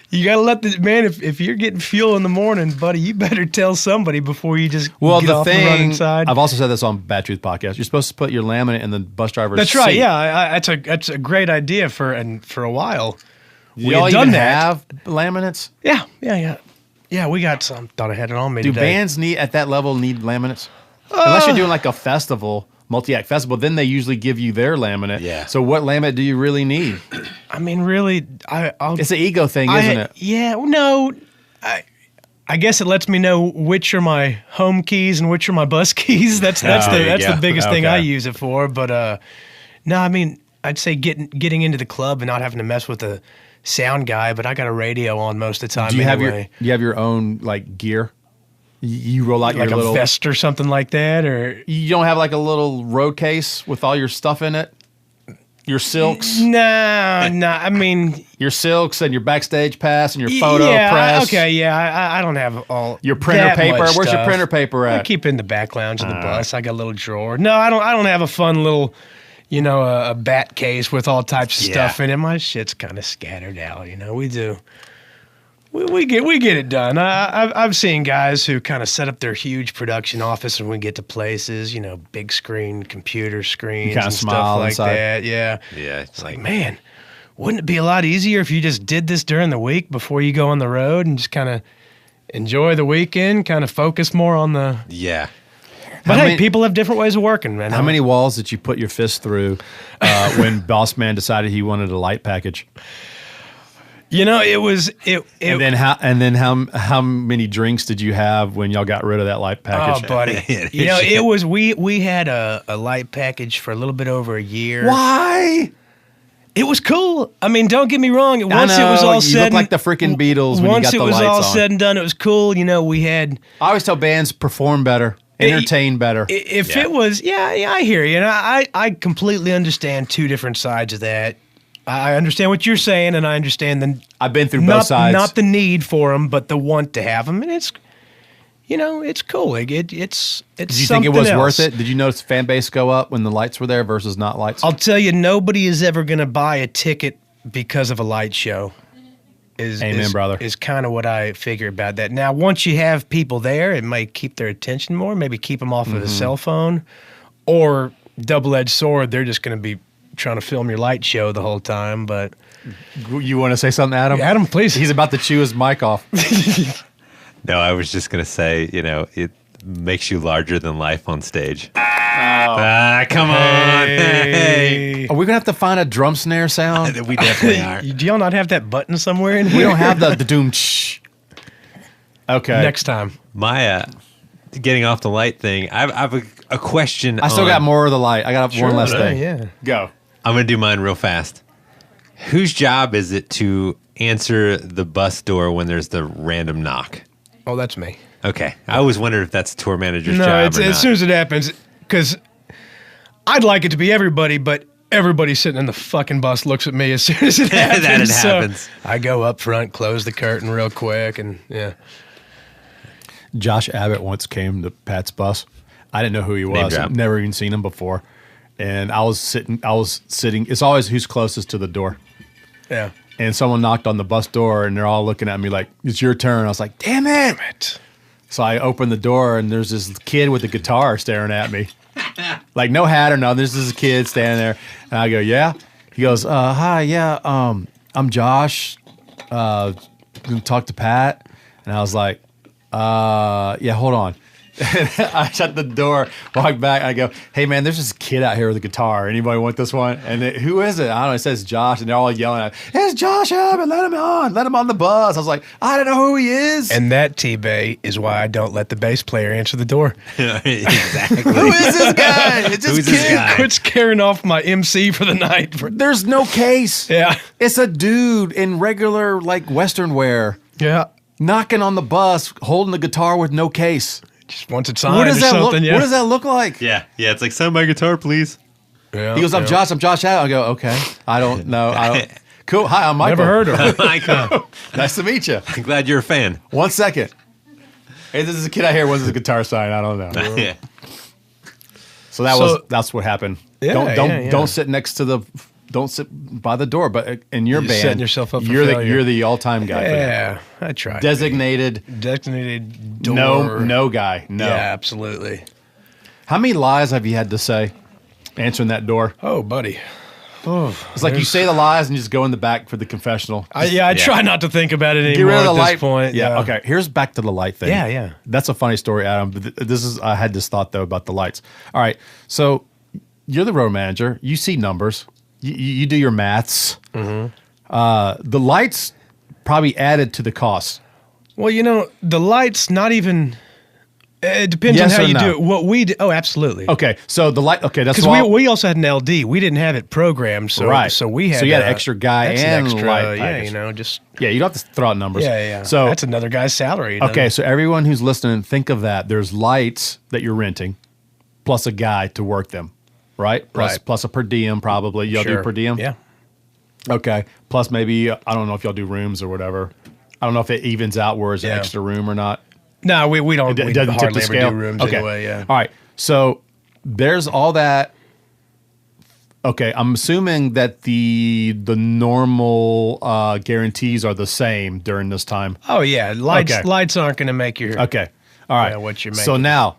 Speaker 2: You gotta let the man. If you're getting fuel in the morning, buddy, you better tell somebody before you just
Speaker 4: Well,
Speaker 2: get
Speaker 4: the
Speaker 2: off and run
Speaker 4: thing,
Speaker 2: inside.
Speaker 4: I've also said this on BadTruth podcast. You're supposed to put your laminate in the bus driver's
Speaker 2: That's right.
Speaker 4: seat.
Speaker 2: Yeah, that's a great idea for a while.
Speaker 4: Do
Speaker 2: We
Speaker 4: y'all
Speaker 2: had done
Speaker 4: even
Speaker 2: that.
Speaker 4: have laminates?
Speaker 2: Yeah. We got some. Thought I had it on me
Speaker 4: Do
Speaker 2: today.
Speaker 4: bands at that level need laminates? Unless you're doing like a festival, multi-act festival, then they usually give you their laminate.
Speaker 3: Yeah.
Speaker 4: So what laminate do you really need?
Speaker 2: I mean, really, I'll.
Speaker 4: It's an ego thing, isn't it?
Speaker 2: Yeah. No. I guess it lets me know which are my home keys and which are my bus keys. That's the biggest thing I use it for. But no, I mean, I'd say getting into the club and not having to mess with the sound guy. But I got a radio on most of the time.
Speaker 4: Do you have your own like gear? You roll out
Speaker 2: like
Speaker 4: your
Speaker 2: a
Speaker 4: little
Speaker 2: vest or something like that, or
Speaker 4: you don't have like a little road case with all your stuff in it? Your silks?
Speaker 2: No. I mean,
Speaker 4: your silks and your backstage pass and your photo press.
Speaker 2: Okay, yeah. I don't have all
Speaker 4: your printer
Speaker 2: that
Speaker 4: paper.
Speaker 2: much
Speaker 4: Where's your
Speaker 2: stuff.
Speaker 4: printer paper at?
Speaker 2: I keep it in the back lounge of the bus. I got a little drawer. No, I don't have a fun little, a bat case with all types of stuff in it. My shit's kind of scattered out. We do. We get it done. I've seen guys who kind of set up their huge production office when we get to places, big screen, computer screens and stuff like that. Yeah.
Speaker 3: Yeah.
Speaker 2: It's like, man, wouldn't it be a lot easier if you just did this during the week before you go on the road and just kind of enjoy the weekend, kind of focus more on the...
Speaker 3: Yeah.
Speaker 2: But people have different ways of working, man.
Speaker 4: How many walls did you put your fist through when Boss Man decided he wanted a light package?
Speaker 2: It was
Speaker 4: and then how many drinks did you have when y'all got rid of that light package?
Speaker 2: Oh, buddy. It was we had a light package for a little bit over a year.
Speaker 4: Why?
Speaker 2: It was cool. I mean, don't get me wrong. Once it was all
Speaker 4: you
Speaker 2: said,
Speaker 4: look like the freaking Beatles when you got the lights on.
Speaker 2: Once it was all said and done, it was cool. We had.
Speaker 4: I always tell bands perform better, entertain better.
Speaker 2: If it was, I hear you. And I completely understand two different sides of that. I understand what you're saying, and I understand
Speaker 4: I've been through both sides.
Speaker 2: Not the need for them, but the want to have them, and it's, it's cool. It's
Speaker 4: Did you think it was worth it? Did you notice the fan base go up when the lights were there versus not lights?
Speaker 2: I'll tell you, nobody is ever going to buy a ticket because of a light show.
Speaker 4: Amen, brother.
Speaker 2: Is kind of what I figure about that. Now, once you have people there, it might keep their attention more, maybe keep them off of the cell phone, or double-edged sword, they're just going to be trying to film your light show the whole time. But
Speaker 4: you want to say something, Adam?
Speaker 2: Yeah, Adam, please.
Speaker 4: He's about to chew his mic off.
Speaker 3: No, I was just going to say, it makes you larger than life on stage. Come on. Hey.
Speaker 4: Are we going to have to find a drum snare sound?
Speaker 3: We definitely are.
Speaker 2: Do y'all not have that button somewhere in here?
Speaker 4: We don't have the doom. Okay.
Speaker 2: Next time.
Speaker 3: My getting off the light thing, I have a question.
Speaker 4: I still got more of the light. I got one last thing.
Speaker 2: Yeah.
Speaker 4: Go.
Speaker 3: I'm going to do mine real fast. Whose job is it to answer the bus door when there's the random knock?
Speaker 2: Oh, that's me.
Speaker 3: Okay. I always wondered if that's tour manager's
Speaker 2: No,
Speaker 3: job
Speaker 2: it's,
Speaker 3: or not.
Speaker 2: as soon as it happens, because I'd like it to be everybody, but everybody sitting in the fucking bus looks at me as soon as it happens.
Speaker 3: That it
Speaker 2: So
Speaker 3: happens.
Speaker 2: I go up front, close the curtain real quick, and yeah.
Speaker 4: Josh Abbott once came to Pat's bus. I didn't know who he
Speaker 3: Name
Speaker 4: was.
Speaker 3: drop.
Speaker 4: Never even seen him before. And I was sitting. It's always who's closest to the door.
Speaker 2: Yeah.
Speaker 4: And someone knocked on the bus door, and they're all looking at me like, "It's your turn." I was like, "Damn it!" So I opened the door, and there's this kid with a guitar staring at me, like no hat or nothing. There's this kid standing there, and I go, "Yeah." He goes, "Hi, yeah, I'm Josh. Gonna talk to Pat." And I was like, "Yeah, hold on." I shut the door, walk back. I go, "Hey man, there's this kid out here with a guitar. Anybody want this one?" And who is it? I don't know. It says Josh, and they're all yelling at, "It's Josh Abbott! Let him on the bus." I was like, "I don't know who he is."
Speaker 2: And that, T-Bay, is why I don't let the bass player answer the door.
Speaker 3: Exactly.
Speaker 4: Who is this guy? It's
Speaker 3: Who's
Speaker 4: this
Speaker 3: this
Speaker 4: kid.
Speaker 3: guy?
Speaker 2: Quit scaring off my MC for the night.
Speaker 4: There's no case.
Speaker 2: Yeah.
Speaker 4: It's a dude in regular like Western wear
Speaker 2: Yeah.
Speaker 4: knocking on the bus, holding the guitar with no case.
Speaker 2: Just wants it signed
Speaker 4: What does
Speaker 2: or
Speaker 4: that
Speaker 2: something.
Speaker 4: look?
Speaker 2: Yeah.
Speaker 4: What does that look like?
Speaker 3: Yeah. It's like, sign my guitar, please.
Speaker 2: Yeah,
Speaker 4: He goes, "I'm
Speaker 2: yeah.
Speaker 4: Josh Abbott." I go, "Okay, I don't know. I don't." Cool. Hi, I'm Michael.
Speaker 2: Never heard of it.
Speaker 3: Michael,
Speaker 4: Nice to meet you.
Speaker 3: I'm glad you're a fan.
Speaker 4: 1 second. Hey, this is a kid out here. What's his guitar sign? I don't know.
Speaker 3: Yeah.
Speaker 4: So that's what happened.
Speaker 2: Yeah,
Speaker 4: Don't sit next to the. Don't sit by the door. But in your
Speaker 2: You're
Speaker 4: band,
Speaker 2: setting yourself up for
Speaker 4: you're
Speaker 2: failure.
Speaker 4: the all-time guy. For that.
Speaker 2: Yeah, I tried.
Speaker 4: Designated.
Speaker 2: Door.
Speaker 4: No guy. No.
Speaker 2: Yeah, absolutely.
Speaker 4: How many lies have you had to say answering that door?
Speaker 2: Oh, buddy. Oh,
Speaker 4: It's like you say the lies and you just go in the back for the confessional.
Speaker 2: I try not to think about it
Speaker 4: Get
Speaker 2: anymore
Speaker 4: rid of the
Speaker 2: at
Speaker 4: light.
Speaker 2: this point.
Speaker 4: Yeah. Okay. Here's back to the light thing.
Speaker 2: Yeah, yeah.
Speaker 4: That's a funny story, Adam. This is. I had this thought though about the lights. All right. So you're the road manager. You see numbers. You do your maths. Mm-hmm. The lights probably added to the cost.
Speaker 2: Well, the lights not even. It depends
Speaker 4: Yes
Speaker 2: on how
Speaker 4: or
Speaker 2: you
Speaker 4: no?
Speaker 2: do it. What we do, absolutely.
Speaker 4: Okay, so the light. Okay, that's
Speaker 2: Because
Speaker 4: why.
Speaker 2: we also had an LD. We didn't have it programmed, so
Speaker 4: Right.
Speaker 2: So we had.
Speaker 4: So you had an extra guy
Speaker 2: that's
Speaker 4: and
Speaker 2: an extra,
Speaker 4: light
Speaker 2: yeah,
Speaker 4: package.
Speaker 2: just
Speaker 4: Yeah, you don't have to throw out numbers.
Speaker 2: yeah.
Speaker 4: So
Speaker 2: that's another guy's salary.
Speaker 4: okay, so everyone who's listening, think of that. There's lights that you're renting, plus a guy to work them, right?
Speaker 2: Right.
Speaker 4: Plus a per diem, probably. Y'all do per diem?
Speaker 2: Yeah.
Speaker 4: Okay. Plus maybe I don't know if y'all do rooms or whatever. I don't know if it evens out where it's an
Speaker 2: Yeah.
Speaker 4: extra room or not.
Speaker 2: No, we don't.
Speaker 4: It
Speaker 2: We
Speaker 4: doesn't tip
Speaker 2: hardly
Speaker 4: the
Speaker 2: ever
Speaker 4: scale.
Speaker 2: do rooms
Speaker 4: Okay.
Speaker 2: anyway. Yeah.
Speaker 4: All right. So there's all that. Okay, I'm assuming that the normal guarantees are the same during this time.
Speaker 2: Oh yeah, lights
Speaker 4: Okay.
Speaker 2: lights aren't going to make your.
Speaker 4: Okay. All right.
Speaker 2: Yeah, what you're
Speaker 4: So
Speaker 2: making.
Speaker 4: now,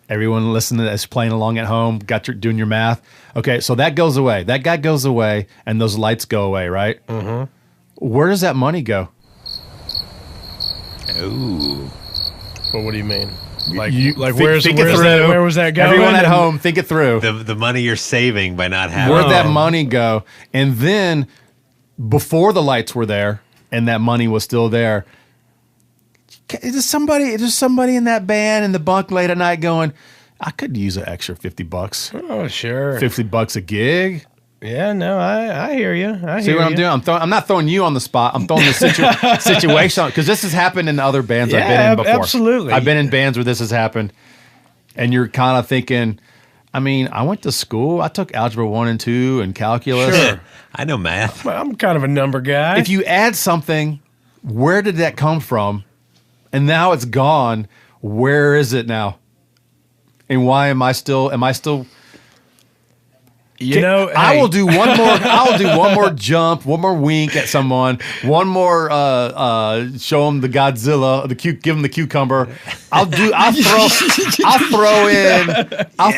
Speaker 4: everyone listening that's playing along at home, doing your math. Okay, so that goes away. That guy goes away, and those lights go away, right? Mm-hmm. Where does that money go?
Speaker 3: Ooh.
Speaker 2: Well, what do you mean? Like
Speaker 4: You
Speaker 2: where's
Speaker 4: think it
Speaker 2: where's
Speaker 4: through.
Speaker 2: that? Where was that going?
Speaker 4: Everyone at
Speaker 2: And-
Speaker 4: home, think it through.
Speaker 3: The money you're saving by not having
Speaker 4: Where'd that
Speaker 2: Oh.
Speaker 4: money go? And then, before the lights were there and that money was still there, is somebody in that band in the bunk late at night going, I could use an extra $50.
Speaker 2: Oh sure.
Speaker 4: $50 a gig.
Speaker 2: Yeah, no, I hear you. I
Speaker 4: See
Speaker 2: hear
Speaker 4: what I'm
Speaker 2: you.
Speaker 4: doing? I'm not throwing you on the spot. I'm throwing the situation because this has happened in other bands I've been in
Speaker 2: Yeah,
Speaker 4: before.
Speaker 2: absolutely.
Speaker 4: I've been in bands where this has happened, and you're kind of thinking, I mean, I went to school. I took algebra 1 and 2 and calculus.
Speaker 2: Sure.
Speaker 3: I know math.
Speaker 2: Well, I'm kind of a number guy.
Speaker 4: If you add something, where did that come from? And now it's gone. Where is it now? And why am I still? I
Speaker 2: hey,
Speaker 4: will do one more. I will do one more jump, one more wink at someone, one more show them the Godzilla, give them the cucumber. I'll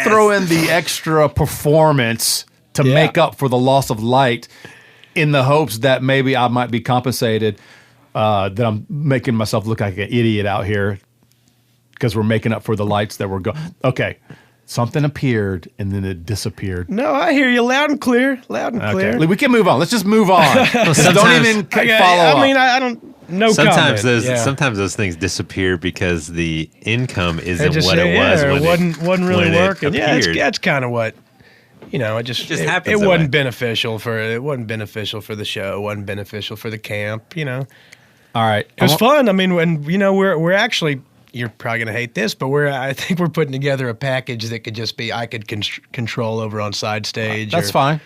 Speaker 4: throw in the extra performance to
Speaker 2: Yeah.
Speaker 4: make up for the loss of light, in the hopes that maybe I might be compensated. That I'm making myself look like an idiot out here because we're making up for the lights that were going. Okay. Something appeared and then it disappeared.
Speaker 2: No, I hear you loud and clear. Loud and clear.
Speaker 4: Okay, we can move on. Let's just move on. Don't even follow up.
Speaker 2: I mean, I don't. No
Speaker 3: Sometimes
Speaker 2: comment.
Speaker 3: sometimes those things disappear because the income
Speaker 2: It
Speaker 3: isn't
Speaker 2: just
Speaker 3: what it was
Speaker 2: or
Speaker 3: when
Speaker 2: wasn't really
Speaker 3: when it
Speaker 2: working. Yeah,
Speaker 3: appeared.
Speaker 2: that's kind of what. It just
Speaker 3: happens
Speaker 2: It
Speaker 3: that
Speaker 2: wasn't
Speaker 3: way.
Speaker 2: beneficial for the show. It wasn't beneficial for the camp.
Speaker 4: All right.
Speaker 2: It was fun. I mean, when we're actually, you're probably gonna hate this, but I think we're putting together a package that could just be I could control over on side stage.
Speaker 4: That's
Speaker 2: or,
Speaker 4: fine.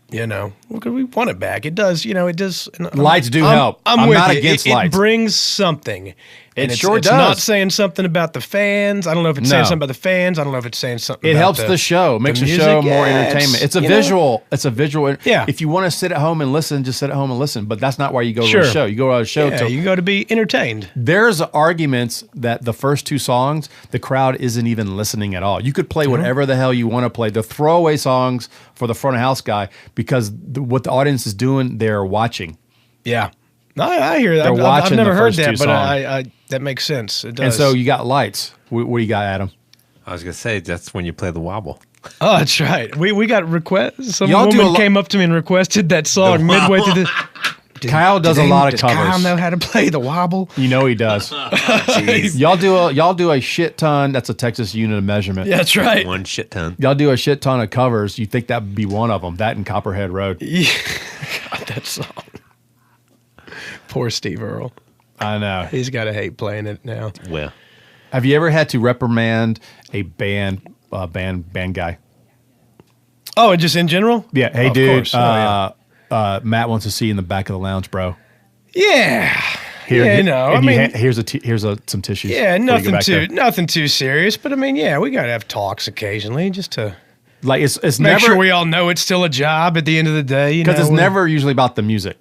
Speaker 2: we want it back. It does. It does.
Speaker 4: Lights do help. I'm
Speaker 2: with
Speaker 4: not
Speaker 2: you.
Speaker 4: against
Speaker 2: it
Speaker 4: lights.
Speaker 2: It brings something. And
Speaker 4: It sure
Speaker 2: it's
Speaker 4: does.
Speaker 2: not saying something about the fans. I don't know if it's saying
Speaker 4: No.
Speaker 2: something about the fans. I don't know if it's saying something.
Speaker 4: It
Speaker 2: about
Speaker 4: helps the show, makes the
Speaker 2: music.
Speaker 4: show more
Speaker 2: Yeah,
Speaker 4: entertainment. It's a
Speaker 2: you know,
Speaker 4: visual. It's a visual.
Speaker 2: Yeah.
Speaker 4: If you want to sit at home and listen, just sit at home and listen. But that's not why you go to
Speaker 2: Sure.
Speaker 4: a show. You go to a show
Speaker 2: Yeah,
Speaker 4: to.
Speaker 2: you go to be entertained.
Speaker 4: There's arguments that the first two songs, the crowd isn't even listening at all. You could play whatever the hell you want to play. The throwaway songs for the front of house guy, because what the audience is doing, they're watching.
Speaker 2: Yeah. No, I hear that.
Speaker 4: They're
Speaker 2: I've
Speaker 4: watching
Speaker 2: never
Speaker 4: the
Speaker 2: heard
Speaker 4: first
Speaker 2: that,
Speaker 4: two
Speaker 2: but
Speaker 4: songs.
Speaker 2: that makes sense. It does.
Speaker 4: And so you got lights. What do you got, Adam?
Speaker 3: I was gonna say that's when you play the wobble.
Speaker 2: Oh, that's right. We got requests. Some
Speaker 4: Y'all do
Speaker 2: woman
Speaker 4: a lo-
Speaker 2: came up to me and requested that song midway through the.
Speaker 4: Kyle does a lot of
Speaker 2: does
Speaker 4: covers.
Speaker 2: Kyle know how to play the wobble?
Speaker 4: You know he does.
Speaker 3: Jeez.
Speaker 4: Y'all do a shit ton. That's a Texas unit of measurement.
Speaker 2: Yeah, that's right.
Speaker 3: One shit ton.
Speaker 4: Y'all do a shit ton of covers. You think that would be one of them? That and Copperhead Road.
Speaker 2: Yeah. God, that song. Poor Steve Earle.
Speaker 4: I know.
Speaker 2: He's got to hate playing it now.
Speaker 3: Well,
Speaker 4: Have you ever had to reprimand a band guy?
Speaker 2: Oh, and just in general?
Speaker 4: Yeah. Hey,
Speaker 2: Of
Speaker 4: dude.
Speaker 2: course. Oh, yeah.
Speaker 4: Matt wants to see you in the back of the lounge, bro.
Speaker 2: Yeah.
Speaker 4: Here,
Speaker 2: no,
Speaker 4: and
Speaker 2: I mean,
Speaker 4: here's some tissues.
Speaker 2: yeah,
Speaker 4: before you go
Speaker 2: nothing
Speaker 4: back
Speaker 2: too
Speaker 4: there.
Speaker 2: serious. But I mean, yeah, we got to have talks occasionally just to
Speaker 4: Like it's
Speaker 2: make
Speaker 4: never
Speaker 2: sure we all know it's still a job at the end of the day.
Speaker 4: because it's
Speaker 2: we're-
Speaker 4: never usually about the music.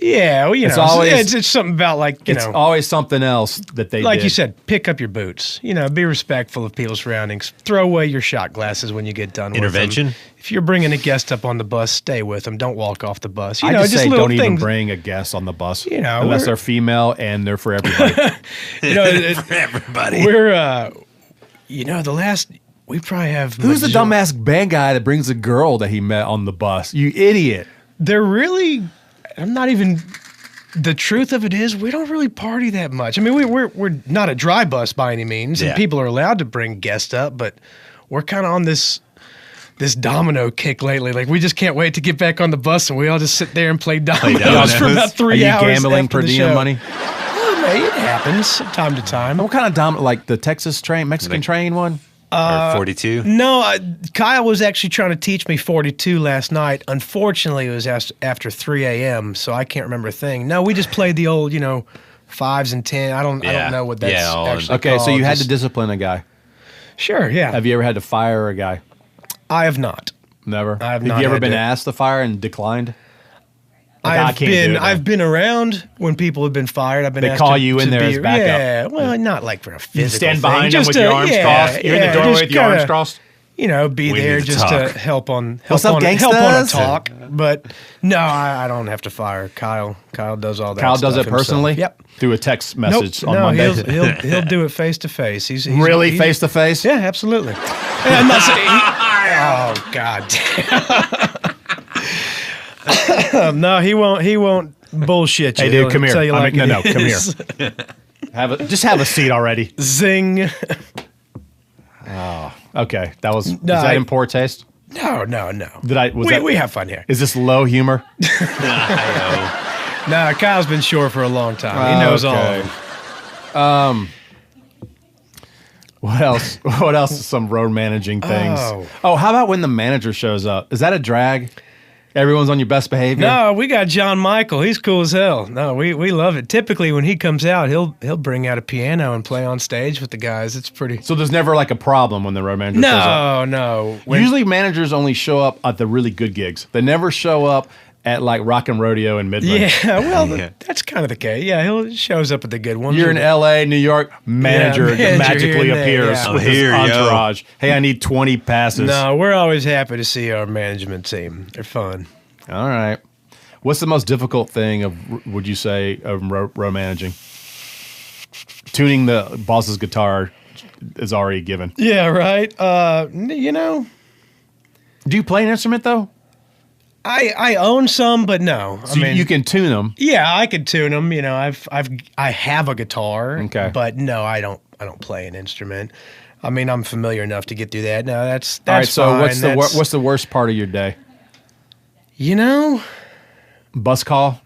Speaker 2: Yeah, well,
Speaker 4: It's
Speaker 2: know,
Speaker 4: always-
Speaker 2: it's something about like
Speaker 4: It's always something else that they
Speaker 2: like
Speaker 4: did.
Speaker 2: you said, pick up your boots. Be respectful of people's surroundings. Throw away your shot glasses when you get done.
Speaker 3: Intervention?
Speaker 2: With them. If you're bringing a guest up on the bus, stay with them. Don't walk off the bus.
Speaker 4: I just say
Speaker 2: little
Speaker 4: don't even
Speaker 2: things.
Speaker 4: bring a guest on the bus.
Speaker 2: Unless
Speaker 4: unless they're female and they're for everybody.
Speaker 3: for everybody.
Speaker 2: We're we probably have.
Speaker 4: Who's the dumbass band guy that brings a girl that he met on the bus? You idiot.
Speaker 2: They're really. I'm not even. the truth of it is, we don't really party that much. I mean, we're not a dry bus by any means, and people are allowed to bring guests up, but we're kind of on this domino kick lately. Like, we just can't wait to get back on the bus, and we all just sit there and play dominoes for about 3 hours.
Speaker 4: Are you gambling per diem money?
Speaker 2: Well, it happens from time to time.
Speaker 4: What kind of like the Texas train, Mexican train one?
Speaker 3: Or 42?
Speaker 2: No, Kyle was actually trying to teach me 42 last night. Unfortunately, it was after 3 a.m., so I can't remember a thing. No, we just played the old, 5s and 10. I don't know what that's actually
Speaker 4: Okay,
Speaker 2: called.
Speaker 4: so you had to discipline a guy.
Speaker 2: Sure, yeah.
Speaker 4: Have you ever had to fire a guy?
Speaker 2: I have not.
Speaker 4: Never?
Speaker 2: Have
Speaker 4: you ever been asked to fire and declined? Like,
Speaker 2: I've been around when people have been fired. I've been.
Speaker 4: They call you in there as backup.
Speaker 2: Yeah, well, not like for a physical.
Speaker 4: You stand
Speaker 2: thing,
Speaker 4: behind them with your arms crossed. You're in the doorway with your arms crossed.
Speaker 2: Be there just to help on a talk. But no, I don't have to fire Kyle. Kyle does all that.
Speaker 4: Kyle does it
Speaker 2: himself.
Speaker 4: personally.
Speaker 2: Yep.
Speaker 4: Through a text message on
Speaker 2: no,
Speaker 4: Monday.
Speaker 2: He'll do it face to face. He's
Speaker 4: really face to face.
Speaker 2: Yeah, absolutely. And I'm not saying. Oh God. No, he won't bullshit you.
Speaker 4: Hey, dude, come here.
Speaker 2: No,
Speaker 4: come here. Just have a seat already.
Speaker 2: Zing.
Speaker 4: Oh, okay. Is that in poor taste?
Speaker 2: No. We have fun here.
Speaker 4: Is this low humor?
Speaker 2: No, Kyle's been short for a long time. He knows all of them.
Speaker 4: What else? What else is some road managing things? Oh, how about when the manager shows up? Is that a drag? Everyone's on your best behavior?
Speaker 2: No, we got John Michael. He's cool as hell. No, we love it. Typically, when he comes out, he'll bring out a piano and play on stage with the guys. It's pretty.
Speaker 4: So there's never like a problem when the road manager shows up?
Speaker 2: No.
Speaker 4: Usually managers only show up at the really good gigs. They never show up at like Rock and Rodeo in Midland.
Speaker 2: Yeah, well, that's kind of the case. Yeah, he shows up at the good ones.
Speaker 4: You're in L.A., New York, manager magically appears with his entourage. Hey, I need 20 passes.
Speaker 2: No, we're always happy to see our management team. They're fun.
Speaker 4: All right. What's the most difficult thing would you say, of road managing? Tuning the boss's guitar is already given.
Speaker 2: Yeah, right.
Speaker 4: Do you play an instrument, though?
Speaker 2: I own some, but no.
Speaker 4: So you can tune them.
Speaker 2: Yeah, I could tune them. I have a guitar.
Speaker 4: Okay.
Speaker 2: But no, I don't play an instrument. I mean, I'm familiar enough to get through that. No, that's
Speaker 4: all right. So
Speaker 2: fine.
Speaker 4: what's the worst part of your day?
Speaker 2: Bus
Speaker 4: call.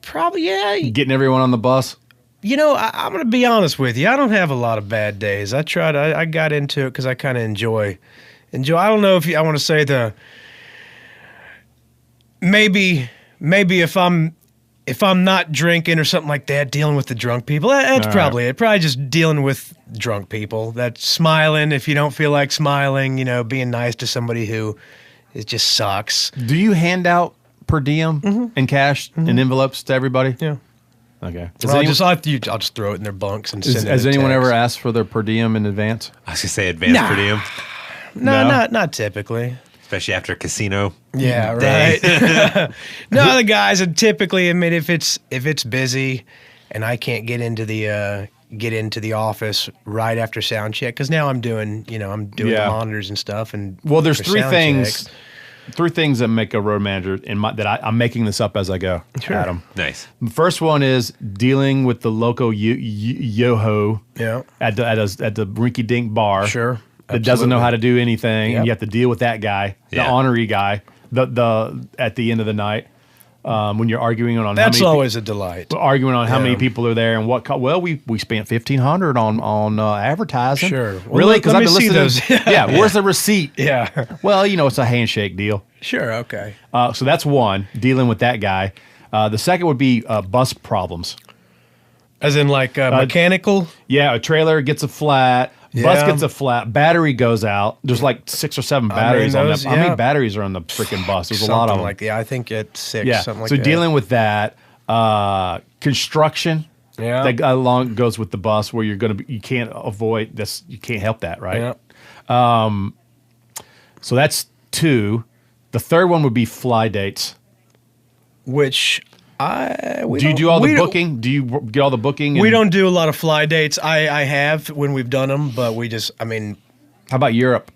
Speaker 2: Probably, yeah.
Speaker 4: Getting everyone on the bus.
Speaker 2: I'm going to be honest with you. I don't have a lot of bad days. I got into it because I kind of enjoy. I don't know if I want to say maybe if I'm not drinking or something like that, dealing with the drunk people. That's probably it. Probably just dealing with drunk people. That's smiling if you don't feel like smiling. Being nice to somebody who it just sucks.
Speaker 4: Do you hand out per diem in cash in envelopes to everybody?
Speaker 2: Yeah.
Speaker 4: Okay.
Speaker 2: I'll just throw it in their bunks and send it.
Speaker 4: Has anyone ever asked for their per diem in advance?
Speaker 3: I was gonna say advance per diem.
Speaker 2: No, not typically.
Speaker 3: Especially after casino.
Speaker 2: Yeah, right. No, the guys would typically admit if it's busy, and I can't get into the office right after sound check because now I'm doing the monitors and stuff. And
Speaker 4: there's three things that make a road manager I'm making this up as I go.
Speaker 2: Sure.
Speaker 4: Adam.
Speaker 3: Nice.
Speaker 4: The first one is dealing with the local yo-ho.
Speaker 2: Yeah.
Speaker 4: At the rinky-dink bar.
Speaker 2: Sure.
Speaker 4: That doesn't know how to do anything, and you have to deal with that guy, the ornery guy, the at the end of the night when you're arguing on
Speaker 2: that's always a delight.
Speaker 4: Arguing on how many people are there and what. Well, we spent $1,500 on advertising.
Speaker 2: Sure, well,
Speaker 4: really? Because I've been listening.
Speaker 2: Those.
Speaker 4: Where's the receipt?
Speaker 2: Yeah.
Speaker 4: Well, it's a handshake deal.
Speaker 2: Sure. Okay.
Speaker 4: So that's one, dealing with that guy. The second would be bus problems.
Speaker 2: As in like mechanical?
Speaker 4: Yeah, a trailer gets a flat. Bus gets a flat. Battery goes out. There's like 6 or 7 batteries on that. How many batteries are on the freaking bus? There's a lot of them.
Speaker 2: I think it's 6.
Speaker 4: Yeah.
Speaker 2: Something like that.
Speaker 4: So dealing with that, construction.
Speaker 2: Yeah.
Speaker 4: That along goes with the bus where you can't avoid this. You can't help that, right?
Speaker 2: Yeah.
Speaker 4: So that's 2. The third one would be fly dates.
Speaker 2: Which
Speaker 4: do you do all the booking? Do you get all the booking?
Speaker 2: We don't do a lot of fly dates. I have when we've done them, but we just,
Speaker 4: How about Europe?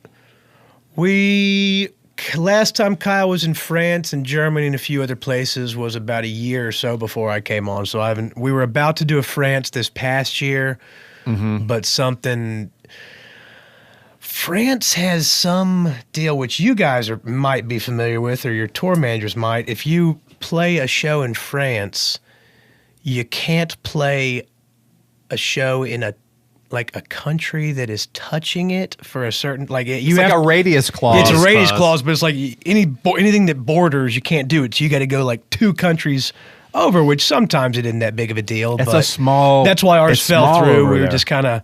Speaker 2: We last time Kyle was in France and Germany and a few other places was about a year or so before I came on. So we were about to do a France this past year, but France has some deal which you guys might be familiar with, or your tour managers might. If you play a show in France, you can't play a show in a country that is touching it for a certain
Speaker 4: It's like a radius clause.
Speaker 2: It's a radius clause, but it's like anything that borders, you can't do it. So you got to go like 2 countries over, which sometimes it isn't that big of a deal.
Speaker 4: It's
Speaker 2: but
Speaker 4: a small.
Speaker 2: That's why ours fell through. We were
Speaker 4: there.
Speaker 2: just kind of,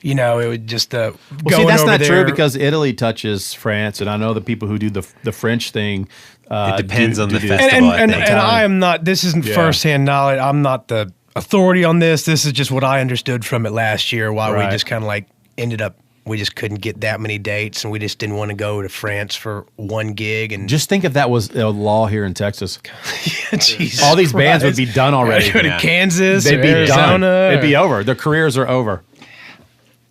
Speaker 2: it would just
Speaker 4: Well,
Speaker 2: going
Speaker 4: see, that's
Speaker 2: over
Speaker 4: not
Speaker 2: there.
Speaker 4: true because Italy touches France, and I know the people who do the French thing.
Speaker 3: It depends on the
Speaker 4: do
Speaker 3: festival.
Speaker 2: and
Speaker 3: I think.
Speaker 2: I am not. This isn't firsthand knowledge. I'm not the authority on this. This is just what I understood from it last year. Why we just kind of ended up. We just couldn't get that many dates, and we just didn't want to go to France for one gig. And
Speaker 4: Just think if that was a law here in Texas.
Speaker 2: Jesus
Speaker 4: All these bands would
Speaker 2: Christ.
Speaker 4: be done already.
Speaker 2: Go to Kansas,
Speaker 4: They'd
Speaker 2: or
Speaker 4: be
Speaker 2: Arizona.
Speaker 4: done. It'd be over. Their careers are over.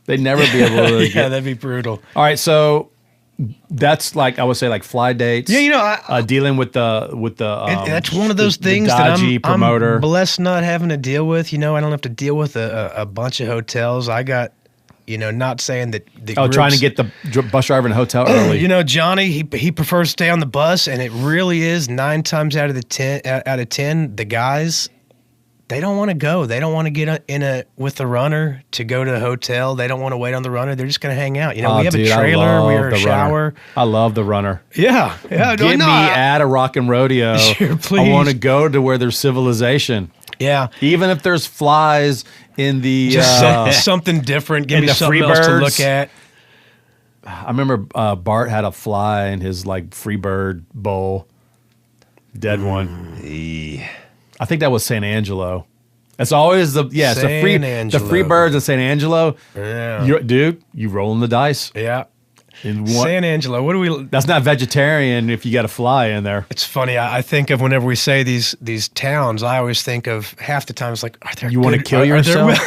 Speaker 4: They'd never be able to
Speaker 2: Yeah, that'd be brutal.
Speaker 4: All right, so that's I would say fly dates.
Speaker 2: Yeah,
Speaker 4: dealing with the.
Speaker 2: That's one of those
Speaker 4: the
Speaker 2: things that
Speaker 4: dodgy promoter.
Speaker 2: I'm blessed not having to deal with. I don't have to deal with a bunch of hotels. I got, not saying that.
Speaker 4: Trying to get the bus driver in a hotel early.
Speaker 2: Johnny, he prefers to stay on the bus, and it really is 9 times out of 10, the guys. They don't want to go. They don't want to get with the runner to go to a hotel. They don't want to wait on the runner. They're just going to hang out. We have a trailer. We have a shower.
Speaker 4: I love the runner.
Speaker 2: Yeah.
Speaker 4: Get me at a rock and rodeo.
Speaker 2: Sure, please.
Speaker 4: I want to go to where there's civilization.
Speaker 2: Yeah.
Speaker 4: Even if there's flies in the
Speaker 2: Just something different. Give
Speaker 4: in
Speaker 2: me
Speaker 4: the
Speaker 2: something else to
Speaker 4: Freebirds.
Speaker 2: look at.
Speaker 4: I remember Bart had a fly in his Freebird bowl. Dead one. I think that was San Angelo. It's always the Freebirds in San Angelo.
Speaker 2: Yeah.
Speaker 4: You rolling the dice.
Speaker 2: Yeah.
Speaker 4: In one,
Speaker 2: San Angelo. What do we?
Speaker 4: that's not vegetarian if you got a fly in there.
Speaker 2: It's funny. I think of whenever we say these towns, I always think of half the time it's like, are there?
Speaker 4: You wanna kill yourself?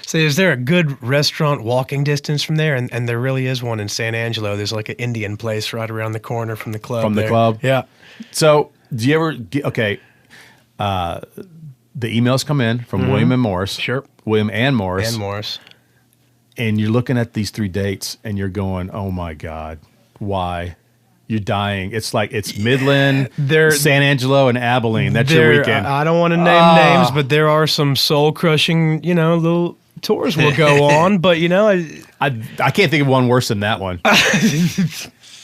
Speaker 2: Say, is there a good restaurant walking distance from there? And there really is one in San Angelo. There's like an Indian place right around the corner from the club.
Speaker 4: From the
Speaker 2: there.
Speaker 4: club?
Speaker 2: Yeah.
Speaker 4: So do you ever get, the emails come in from William and Morris.
Speaker 2: Sure.
Speaker 4: William and Morris.
Speaker 2: And Morris.
Speaker 4: And you're looking at these 3 dates and you're going, oh my God, why? You're dying. It's Midland, San Angelo, and Abilene. That's your weekend.
Speaker 2: I don't want to name names, but there are some soul crushing, little tours we'll go on. But
Speaker 4: I can't think of one worse than that one.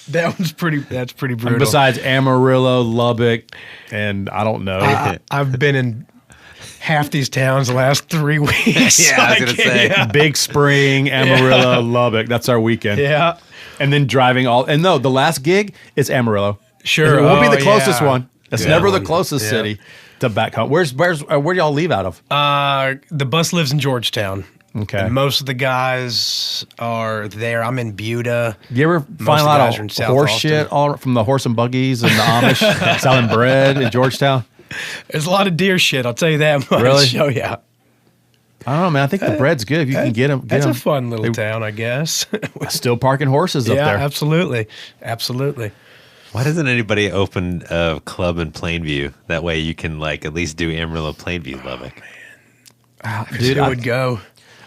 Speaker 2: that's pretty brutal.
Speaker 4: And besides Amarillo, Lubbock, and I don't know.
Speaker 2: I've been in half these towns the last 3 weeks.
Speaker 3: Yeah, I was gonna say.
Speaker 2: Yeah.
Speaker 4: Big Spring, Amarillo, Lubbock. That's our weekend.
Speaker 2: Yeah.
Speaker 4: And then driving the last gig is Amarillo.
Speaker 2: Sure.
Speaker 4: It won't be the
Speaker 2: Oh,
Speaker 4: closest
Speaker 2: yeah.
Speaker 4: one. It's
Speaker 2: Yeah.
Speaker 4: never the closest
Speaker 2: Yeah.
Speaker 4: city to back home. Where do y'all leave out of?
Speaker 2: The bus lives in Georgetown.
Speaker 4: Okay.
Speaker 2: And most of the guys are there. I'm in Buda.
Speaker 4: You ever
Speaker 2: Most
Speaker 4: find a
Speaker 2: of the
Speaker 4: lot
Speaker 2: guys
Speaker 4: of
Speaker 2: are in South
Speaker 4: horse
Speaker 2: Austin.
Speaker 4: shit all from the horse and buggies and the Amish selling bread in Georgetown?
Speaker 2: There's a lot of deer shit. I'll tell you that much.
Speaker 4: Really?
Speaker 2: Oh yeah.
Speaker 4: I don't know, man. I think the bread's good if you can get them.
Speaker 2: That's a fun little town, I guess.
Speaker 4: Still parking horses up
Speaker 2: Yeah,
Speaker 4: there.
Speaker 2: absolutely.
Speaker 3: Why doesn't anybody open a club in Plainview? That way you can at least do Amarillo, Plainview, Lubbock.
Speaker 4: Dude,
Speaker 2: Who would go?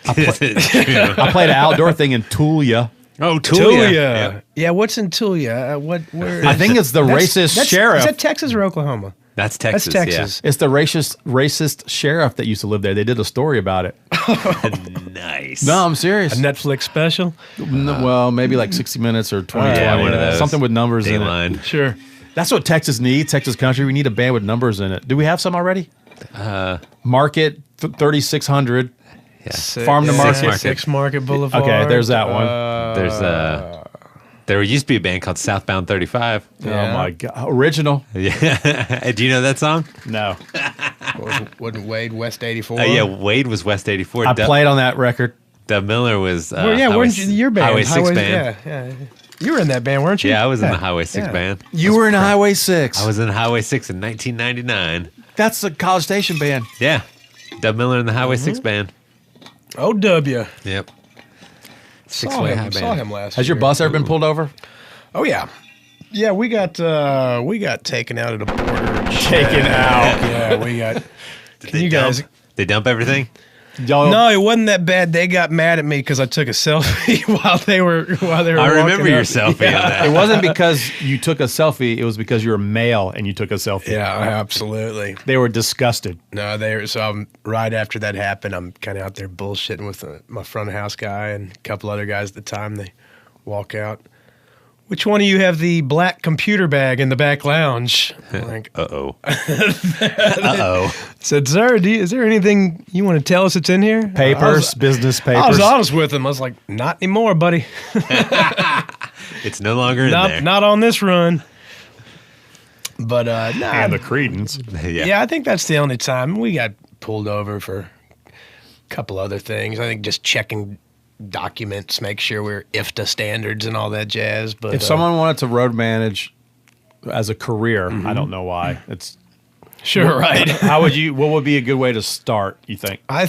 Speaker 4: I played an outdoor thing in Tulia.
Speaker 3: Oh,
Speaker 2: Tulia. Yeah, what's in Tulia? Where?
Speaker 4: I think it's the racist sheriff.
Speaker 2: Is that Texas or Oklahoma?
Speaker 3: That's Texas.
Speaker 2: That's Texas.
Speaker 4: It's the racist sheriff that used to live there. They did a story about it.
Speaker 3: Yeah. Nice.
Speaker 4: No, I'm serious.
Speaker 2: A Netflix special?
Speaker 4: Well, maybe 60 Minutes or 2020.
Speaker 3: Yeah, one of those.
Speaker 4: Something with numbers in it.
Speaker 3: Dayline.
Speaker 2: Sure.
Speaker 4: That's what Texas needs, Texas country. We need a band with numbers in it. Do we have some already? Market 3600.
Speaker 3: Yeah.
Speaker 4: Farm to Market.
Speaker 2: 6 Market Boulevard.
Speaker 4: Okay, there's that one.
Speaker 3: There used to be a band called Southbound 35.
Speaker 4: Oh my God. Original.
Speaker 3: Yeah. Do you know that song?
Speaker 4: No.
Speaker 2: Wasn't Wade West 84?
Speaker 3: Yeah, Wade was West 84.
Speaker 4: I played on that record.
Speaker 3: Dub Miller was
Speaker 2: weren't you your band?
Speaker 3: Highway 6 band.
Speaker 2: Yeah. You were in that band, weren't you?
Speaker 3: Yeah, I was in the Highway 6 band.
Speaker 4: You were in Highway 6.
Speaker 3: I was in Highway 6 in 1999.
Speaker 4: That's the College Station band.
Speaker 3: Yeah. Dub Miller in the Highway 6 band.
Speaker 2: O.W.
Speaker 3: Yep.
Speaker 2: Saw
Speaker 3: Six-way high
Speaker 2: him
Speaker 3: band.
Speaker 2: last
Speaker 4: Has your
Speaker 2: year.
Speaker 4: bus ever been pulled over?
Speaker 2: Oh, yeah. Yeah, we got taken out at a border.
Speaker 4: Taken out.
Speaker 2: Yeah, we got.
Speaker 3: Did you guys? They dump everything.
Speaker 4: Y'all,
Speaker 2: No, it wasn't that bad. They got mad at me because I took a selfie while they were.
Speaker 3: I remember your selfie on that.
Speaker 4: it wasn't because you took a selfie. It was because you're male and you took a selfie.
Speaker 2: Yeah, absolutely.
Speaker 4: They were disgusted.
Speaker 2: No, they. So right after that happened, I'm kind of out there bullshitting with my front of house guy and a couple other guys at the time. They walk out. Which one of you have the black computer bag in the back lounge? I'm like,
Speaker 3: Uh-oh. Uh-oh.
Speaker 2: said, sir, is there anything you want to tell us that's in here?
Speaker 4: Papers, business papers.
Speaker 2: I was honest with him. I was like, not anymore, buddy.
Speaker 3: It's no longer in there.
Speaker 2: Not on this run. But nah,
Speaker 4: and the credence.
Speaker 2: yeah, I think that's the only time. We got pulled over for a couple other things. I think just checking documents, make sure we're IFTA standards and all that jazz. But
Speaker 4: If someone wanted to road manage as a career, I don't know why. It's
Speaker 2: sure, right.
Speaker 4: How would you? What would be a good way to start? You think?
Speaker 2: I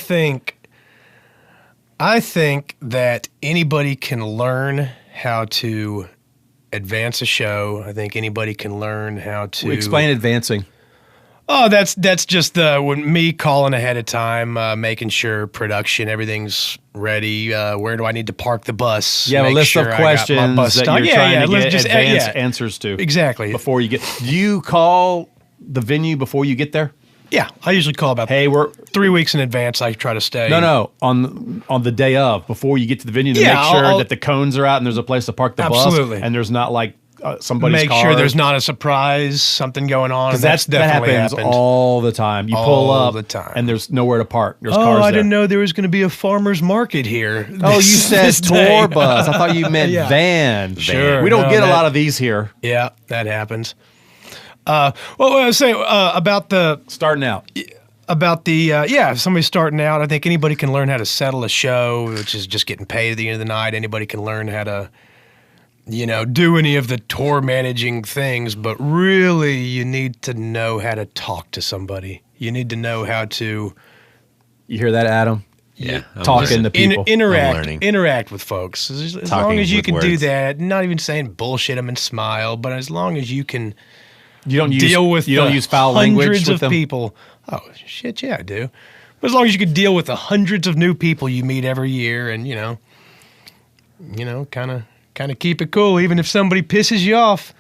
Speaker 2: think that anybody can learn how to advance a show. I think anybody can learn how to
Speaker 4: Explain advancing.
Speaker 2: Oh, that's just when me calling ahead of time, making sure production, everything's ready. Where do I need to park the bus?
Speaker 4: You have a
Speaker 2: Make
Speaker 4: list
Speaker 2: sure
Speaker 4: of
Speaker 2: I got my
Speaker 4: questions
Speaker 2: bus
Speaker 4: that
Speaker 2: stock.
Speaker 4: you're trying to
Speaker 2: let's
Speaker 4: get
Speaker 2: just-
Speaker 4: advanced
Speaker 2: yeah.
Speaker 4: answers to.
Speaker 2: Exactly.
Speaker 4: Before you get, do you call the venue before you get there?
Speaker 2: Yeah, I usually call about
Speaker 4: Hey, we're
Speaker 2: 3 weeks in advance. I try to stay.
Speaker 4: no on the day of before you get to the venue to
Speaker 2: Yeah,
Speaker 4: make sure
Speaker 2: I'll-
Speaker 4: that the cones are out and there's a place to park the
Speaker 2: Absolutely.
Speaker 4: bus and there's not like somebody's
Speaker 2: Make
Speaker 4: car.
Speaker 2: sure there's not a surprise, something going on.
Speaker 4: Because
Speaker 2: That's
Speaker 4: that
Speaker 2: definitely
Speaker 4: happens
Speaker 2: happened.
Speaker 4: all the time. You pull
Speaker 2: All
Speaker 4: up
Speaker 2: the time.
Speaker 4: and there's nowhere to park. There's
Speaker 2: Oh,
Speaker 4: cars
Speaker 2: I
Speaker 4: there.
Speaker 2: didn't know there was going to be a farmer's market here.
Speaker 4: Oh, you said
Speaker 2: this day.
Speaker 4: tour bus. I thought you meant
Speaker 2: Yeah.
Speaker 4: van.
Speaker 2: Sure,
Speaker 4: We don't
Speaker 2: no,
Speaker 4: get a
Speaker 2: that-
Speaker 4: lot of these here.
Speaker 2: Yeah, that happens. Well, I was saying about the
Speaker 4: Starting out.
Speaker 2: if somebody's starting out, I think anybody can learn how to settle a show, which is just getting paid at the end of the night. Anybody can learn how to, do any of the tour managing things, but really you need to know how to talk to somebody. You need to know how to
Speaker 4: You hear that, Adam?
Speaker 3: Yeah. I'm
Speaker 4: Talking
Speaker 3: listening.
Speaker 4: to people.
Speaker 3: I'm
Speaker 2: interact
Speaker 3: learning.
Speaker 2: with folks. As long
Speaker 3: Talking
Speaker 2: as you
Speaker 3: with
Speaker 2: can do
Speaker 3: words.
Speaker 2: that, not even saying bullshit them and smile, but as long as you can
Speaker 4: You don't use
Speaker 2: deal with
Speaker 4: you don't
Speaker 2: the
Speaker 4: use foul language
Speaker 2: hundreds
Speaker 4: with
Speaker 2: of
Speaker 4: them.
Speaker 2: people. Oh shit, yeah, I do. But as long as you can deal with the hundreds of new people you meet every year, and kind of keep it cool, even if somebody pisses you off.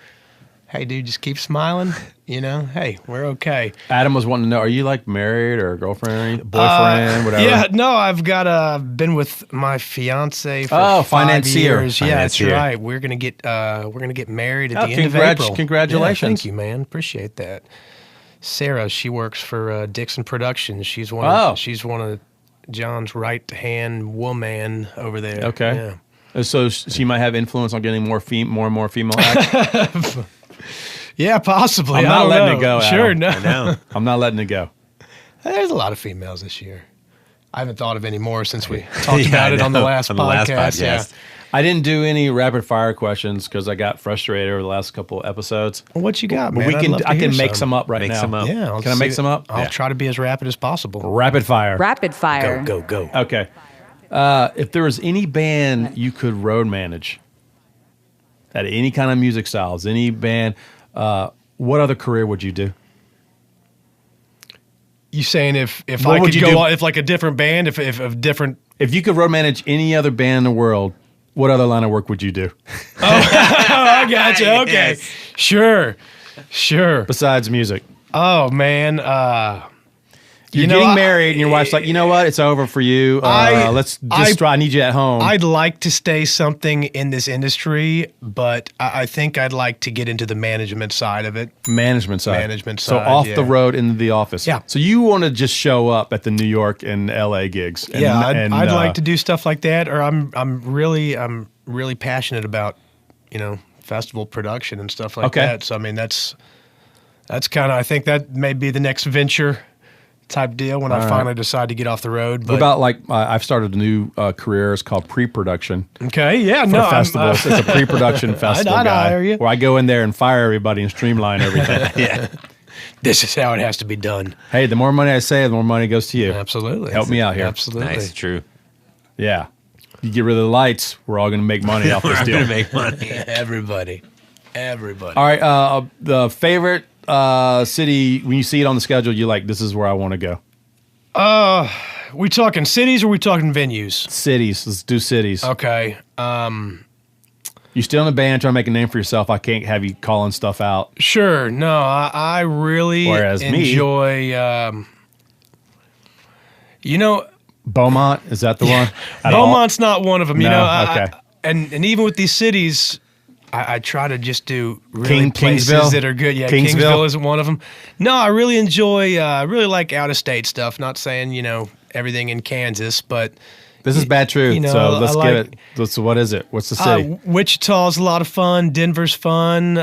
Speaker 2: Hey, dude, just keep smiling. Hey, we're okay.
Speaker 4: Adam was wanting to know: are you like married or girlfriend, boyfriend, whatever?
Speaker 2: Yeah, no, I've been with my fiance for
Speaker 4: Oh,
Speaker 2: 5
Speaker 4: financier.
Speaker 2: years. Yeah, that's
Speaker 3: Financier.
Speaker 2: right. We're gonna get married at
Speaker 4: Oh,
Speaker 2: the end of April.
Speaker 4: congratulations.
Speaker 2: Yeah, thank you, man. Appreciate that. Sarah, she works for Dixon Productions. She's one.
Speaker 4: Oh.
Speaker 2: She's one of John's right hand woman over there.
Speaker 4: Okay.
Speaker 2: Yeah.
Speaker 4: So she might have influence on getting more and more female acts.
Speaker 2: Yeah, possibly.
Speaker 4: I'm not
Speaker 2: I don't
Speaker 4: letting
Speaker 2: know.
Speaker 4: it go,
Speaker 2: Sure,
Speaker 4: Adam.
Speaker 2: no.
Speaker 3: I know.
Speaker 4: I'm not letting it go.
Speaker 2: There's a lot of females this year. I haven't thought of any more since we talked
Speaker 3: Yeah,
Speaker 2: about
Speaker 3: I
Speaker 2: it on the
Speaker 3: know.
Speaker 2: last
Speaker 3: On the last
Speaker 2: podcast. Yeah.
Speaker 3: podcast.
Speaker 4: I didn't do any rapid fire questions because I got frustrated over the last couple episodes.
Speaker 2: Well, what you got, man?
Speaker 4: But
Speaker 2: I'd love to
Speaker 4: I
Speaker 2: hear
Speaker 4: can make some up right
Speaker 3: Make
Speaker 4: now.
Speaker 3: some up.
Speaker 2: Yeah,
Speaker 4: Can I make some up?
Speaker 2: I'll
Speaker 3: Yeah.
Speaker 2: try to be as rapid as possible.
Speaker 4: Rapid fire.
Speaker 1: Rapid fire.
Speaker 2: Go.
Speaker 4: Okay. If there was any band you could road manage at any kind of music styles, any band, what other career would you do?
Speaker 2: You saying if
Speaker 4: What
Speaker 2: I
Speaker 4: would
Speaker 2: could
Speaker 4: you
Speaker 2: go
Speaker 4: do?
Speaker 2: on, if like a different band, if of different.
Speaker 4: If you could road manage any other band in the world, what other line of work would you do
Speaker 2: Oh, I gotcha. Okay,
Speaker 3: Yes.
Speaker 2: sure.
Speaker 4: besides music?
Speaker 2: Oh man,
Speaker 4: You're getting married, and your wife's like, you know what? It's over for you. I need you at home.
Speaker 2: I'd like to stay something in this industry, but I think I'd like to get into the management side of it.
Speaker 4: Management side.
Speaker 2: Management
Speaker 4: So
Speaker 2: side,
Speaker 4: off
Speaker 2: yeah.
Speaker 4: the road into the office.
Speaker 2: Yeah.
Speaker 4: So you want to just show up at the New York and LA gigs. And,
Speaker 2: Yeah,
Speaker 4: and,
Speaker 2: I'd like to do stuff like that, or I'm really passionate about festival production and stuff like
Speaker 4: Okay.
Speaker 2: that. So I mean that's kind of I think that may be the next venture type deal when I finally decide to get off the road. But
Speaker 4: What about like I've started a new career. It's called pre-production
Speaker 2: okay, yeah,
Speaker 4: for
Speaker 2: no,
Speaker 4: festivals. It's a pre-production festival
Speaker 2: I'd
Speaker 4: guy
Speaker 2: hire you.
Speaker 4: where I go in there and fire everybody and streamline everything.
Speaker 3: Yeah.
Speaker 2: this is how it has to be done.
Speaker 4: Hey, the more money I save, the more money goes to you.
Speaker 2: Absolutely,
Speaker 4: Help me out here.
Speaker 2: Absolutely.
Speaker 3: Nice. True.
Speaker 4: Yeah. You get rid of the lights, we're all going to make money off this
Speaker 3: We're
Speaker 4: deal.
Speaker 3: going to make money.
Speaker 2: Everybody. Everybody.
Speaker 4: All right. The favorite city, when you see it on the schedule, you're like, this is where I want to go.
Speaker 2: We talking cities or we talking venues?
Speaker 4: Cities. Let's do cities.
Speaker 2: Okay.
Speaker 4: You're still in the band trying to make a name for yourself. I can't have you calling stuff out.
Speaker 2: Sure. No, I really enjoy.
Speaker 4: Beaumont, is that the one?
Speaker 2: Beaumont's not one of them.
Speaker 4: No,
Speaker 2: okay.
Speaker 4: okay.
Speaker 2: And even with these cities, I try to just do really places
Speaker 4: Kingsville?
Speaker 2: that are good. Yeah,
Speaker 4: Kingsville?
Speaker 2: Kingsville isn't one of them. No, I really enjoy. I really like out of state stuff. Not saying everything in Kansas, but
Speaker 4: This is Bad Truth, so let's get it. So what is it? What's the city?
Speaker 2: Wichita's a lot of fun. Denver's fun.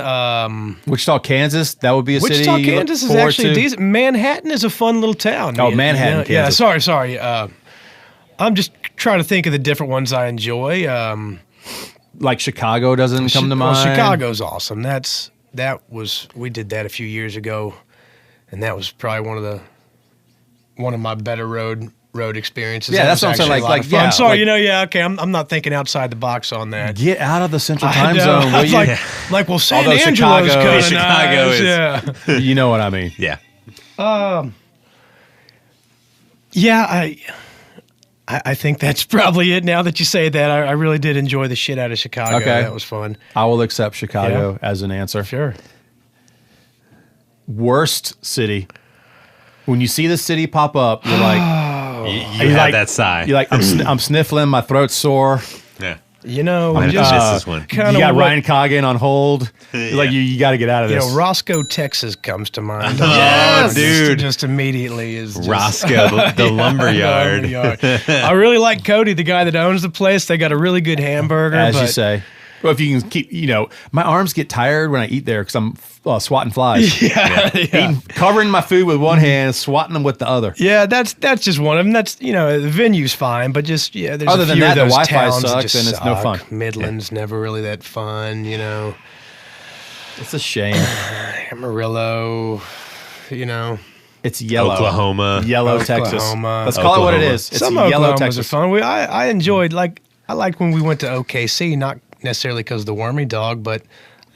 Speaker 4: Wichita, Kansas. That would be a city.
Speaker 2: Wichita, Kansas is actually decent. Manhattan is a fun little town.
Speaker 4: Oh, Manhattan, Kansas.
Speaker 2: Yeah, sorry. I'm just trying to think of the different ones I enjoy.
Speaker 4: Like Chicago doesn't come to mind.
Speaker 2: Chicago's awesome. We did that a few years ago, and that was probably one of my better road experiences.
Speaker 4: Yeah, that's what I'm saying. Like,
Speaker 2: yeah. I'm sorry, okay. I'm not thinking outside the box on that.
Speaker 4: Get out of the Central Time Zone, will you?
Speaker 2: Well, San
Speaker 4: Although
Speaker 2: Angelo's kind of
Speaker 3: Chicago
Speaker 2: nice.
Speaker 3: is-
Speaker 2: Yeah.
Speaker 4: You know what I mean?
Speaker 3: Yeah.
Speaker 2: Yeah, I think that's probably it. Now that you say that, I really did enjoy the shit out of Chicago.
Speaker 4: Okay.
Speaker 2: That was fun.
Speaker 4: I will accept Chicago as an answer.
Speaker 2: Sure.
Speaker 4: Worst city. When you see the city pop up, you're like,
Speaker 3: You had that sigh.
Speaker 4: you're like, I'm sniffling, my throat's sore.
Speaker 3: Yeah.
Speaker 2: Just
Speaker 3: this is one.
Speaker 4: You got Ryan Coggin on hold. You're like, you got to get out of this.
Speaker 2: Roscoe, Texas comes to mind.
Speaker 3: Dude.
Speaker 2: Just immediately is just,
Speaker 3: Roscoe, the lumberyard.
Speaker 2: I really like Cody, the guy that owns the place. They got a really good hamburger.
Speaker 4: As you say. Well, if you can keep, my arms get tired when I eat there because I'm swatting flies.
Speaker 2: Yeah.
Speaker 4: Covering my food with one hand, swatting them with the other.
Speaker 2: Yeah, that's just one of them. That's the venue's fine, but just there's
Speaker 4: Other
Speaker 2: a
Speaker 4: than
Speaker 2: few
Speaker 4: that,
Speaker 2: of
Speaker 4: the
Speaker 2: those
Speaker 4: Wi-Fi
Speaker 2: towns that
Speaker 4: sucks
Speaker 2: just
Speaker 4: and it's no fun.
Speaker 2: Midland's never really that fun.
Speaker 4: It's a shame.
Speaker 2: Amarillo,
Speaker 4: It's yellow.
Speaker 3: Oklahoma.
Speaker 4: Yellow Texas.
Speaker 2: Oklahoma.
Speaker 4: Let's call it what it is. It's
Speaker 2: Some
Speaker 4: yellow
Speaker 2: Oklahomas
Speaker 4: Texas.
Speaker 2: are fun. I enjoyed I liked when we went to OKC, not necessarily because of the Wormy Dog, but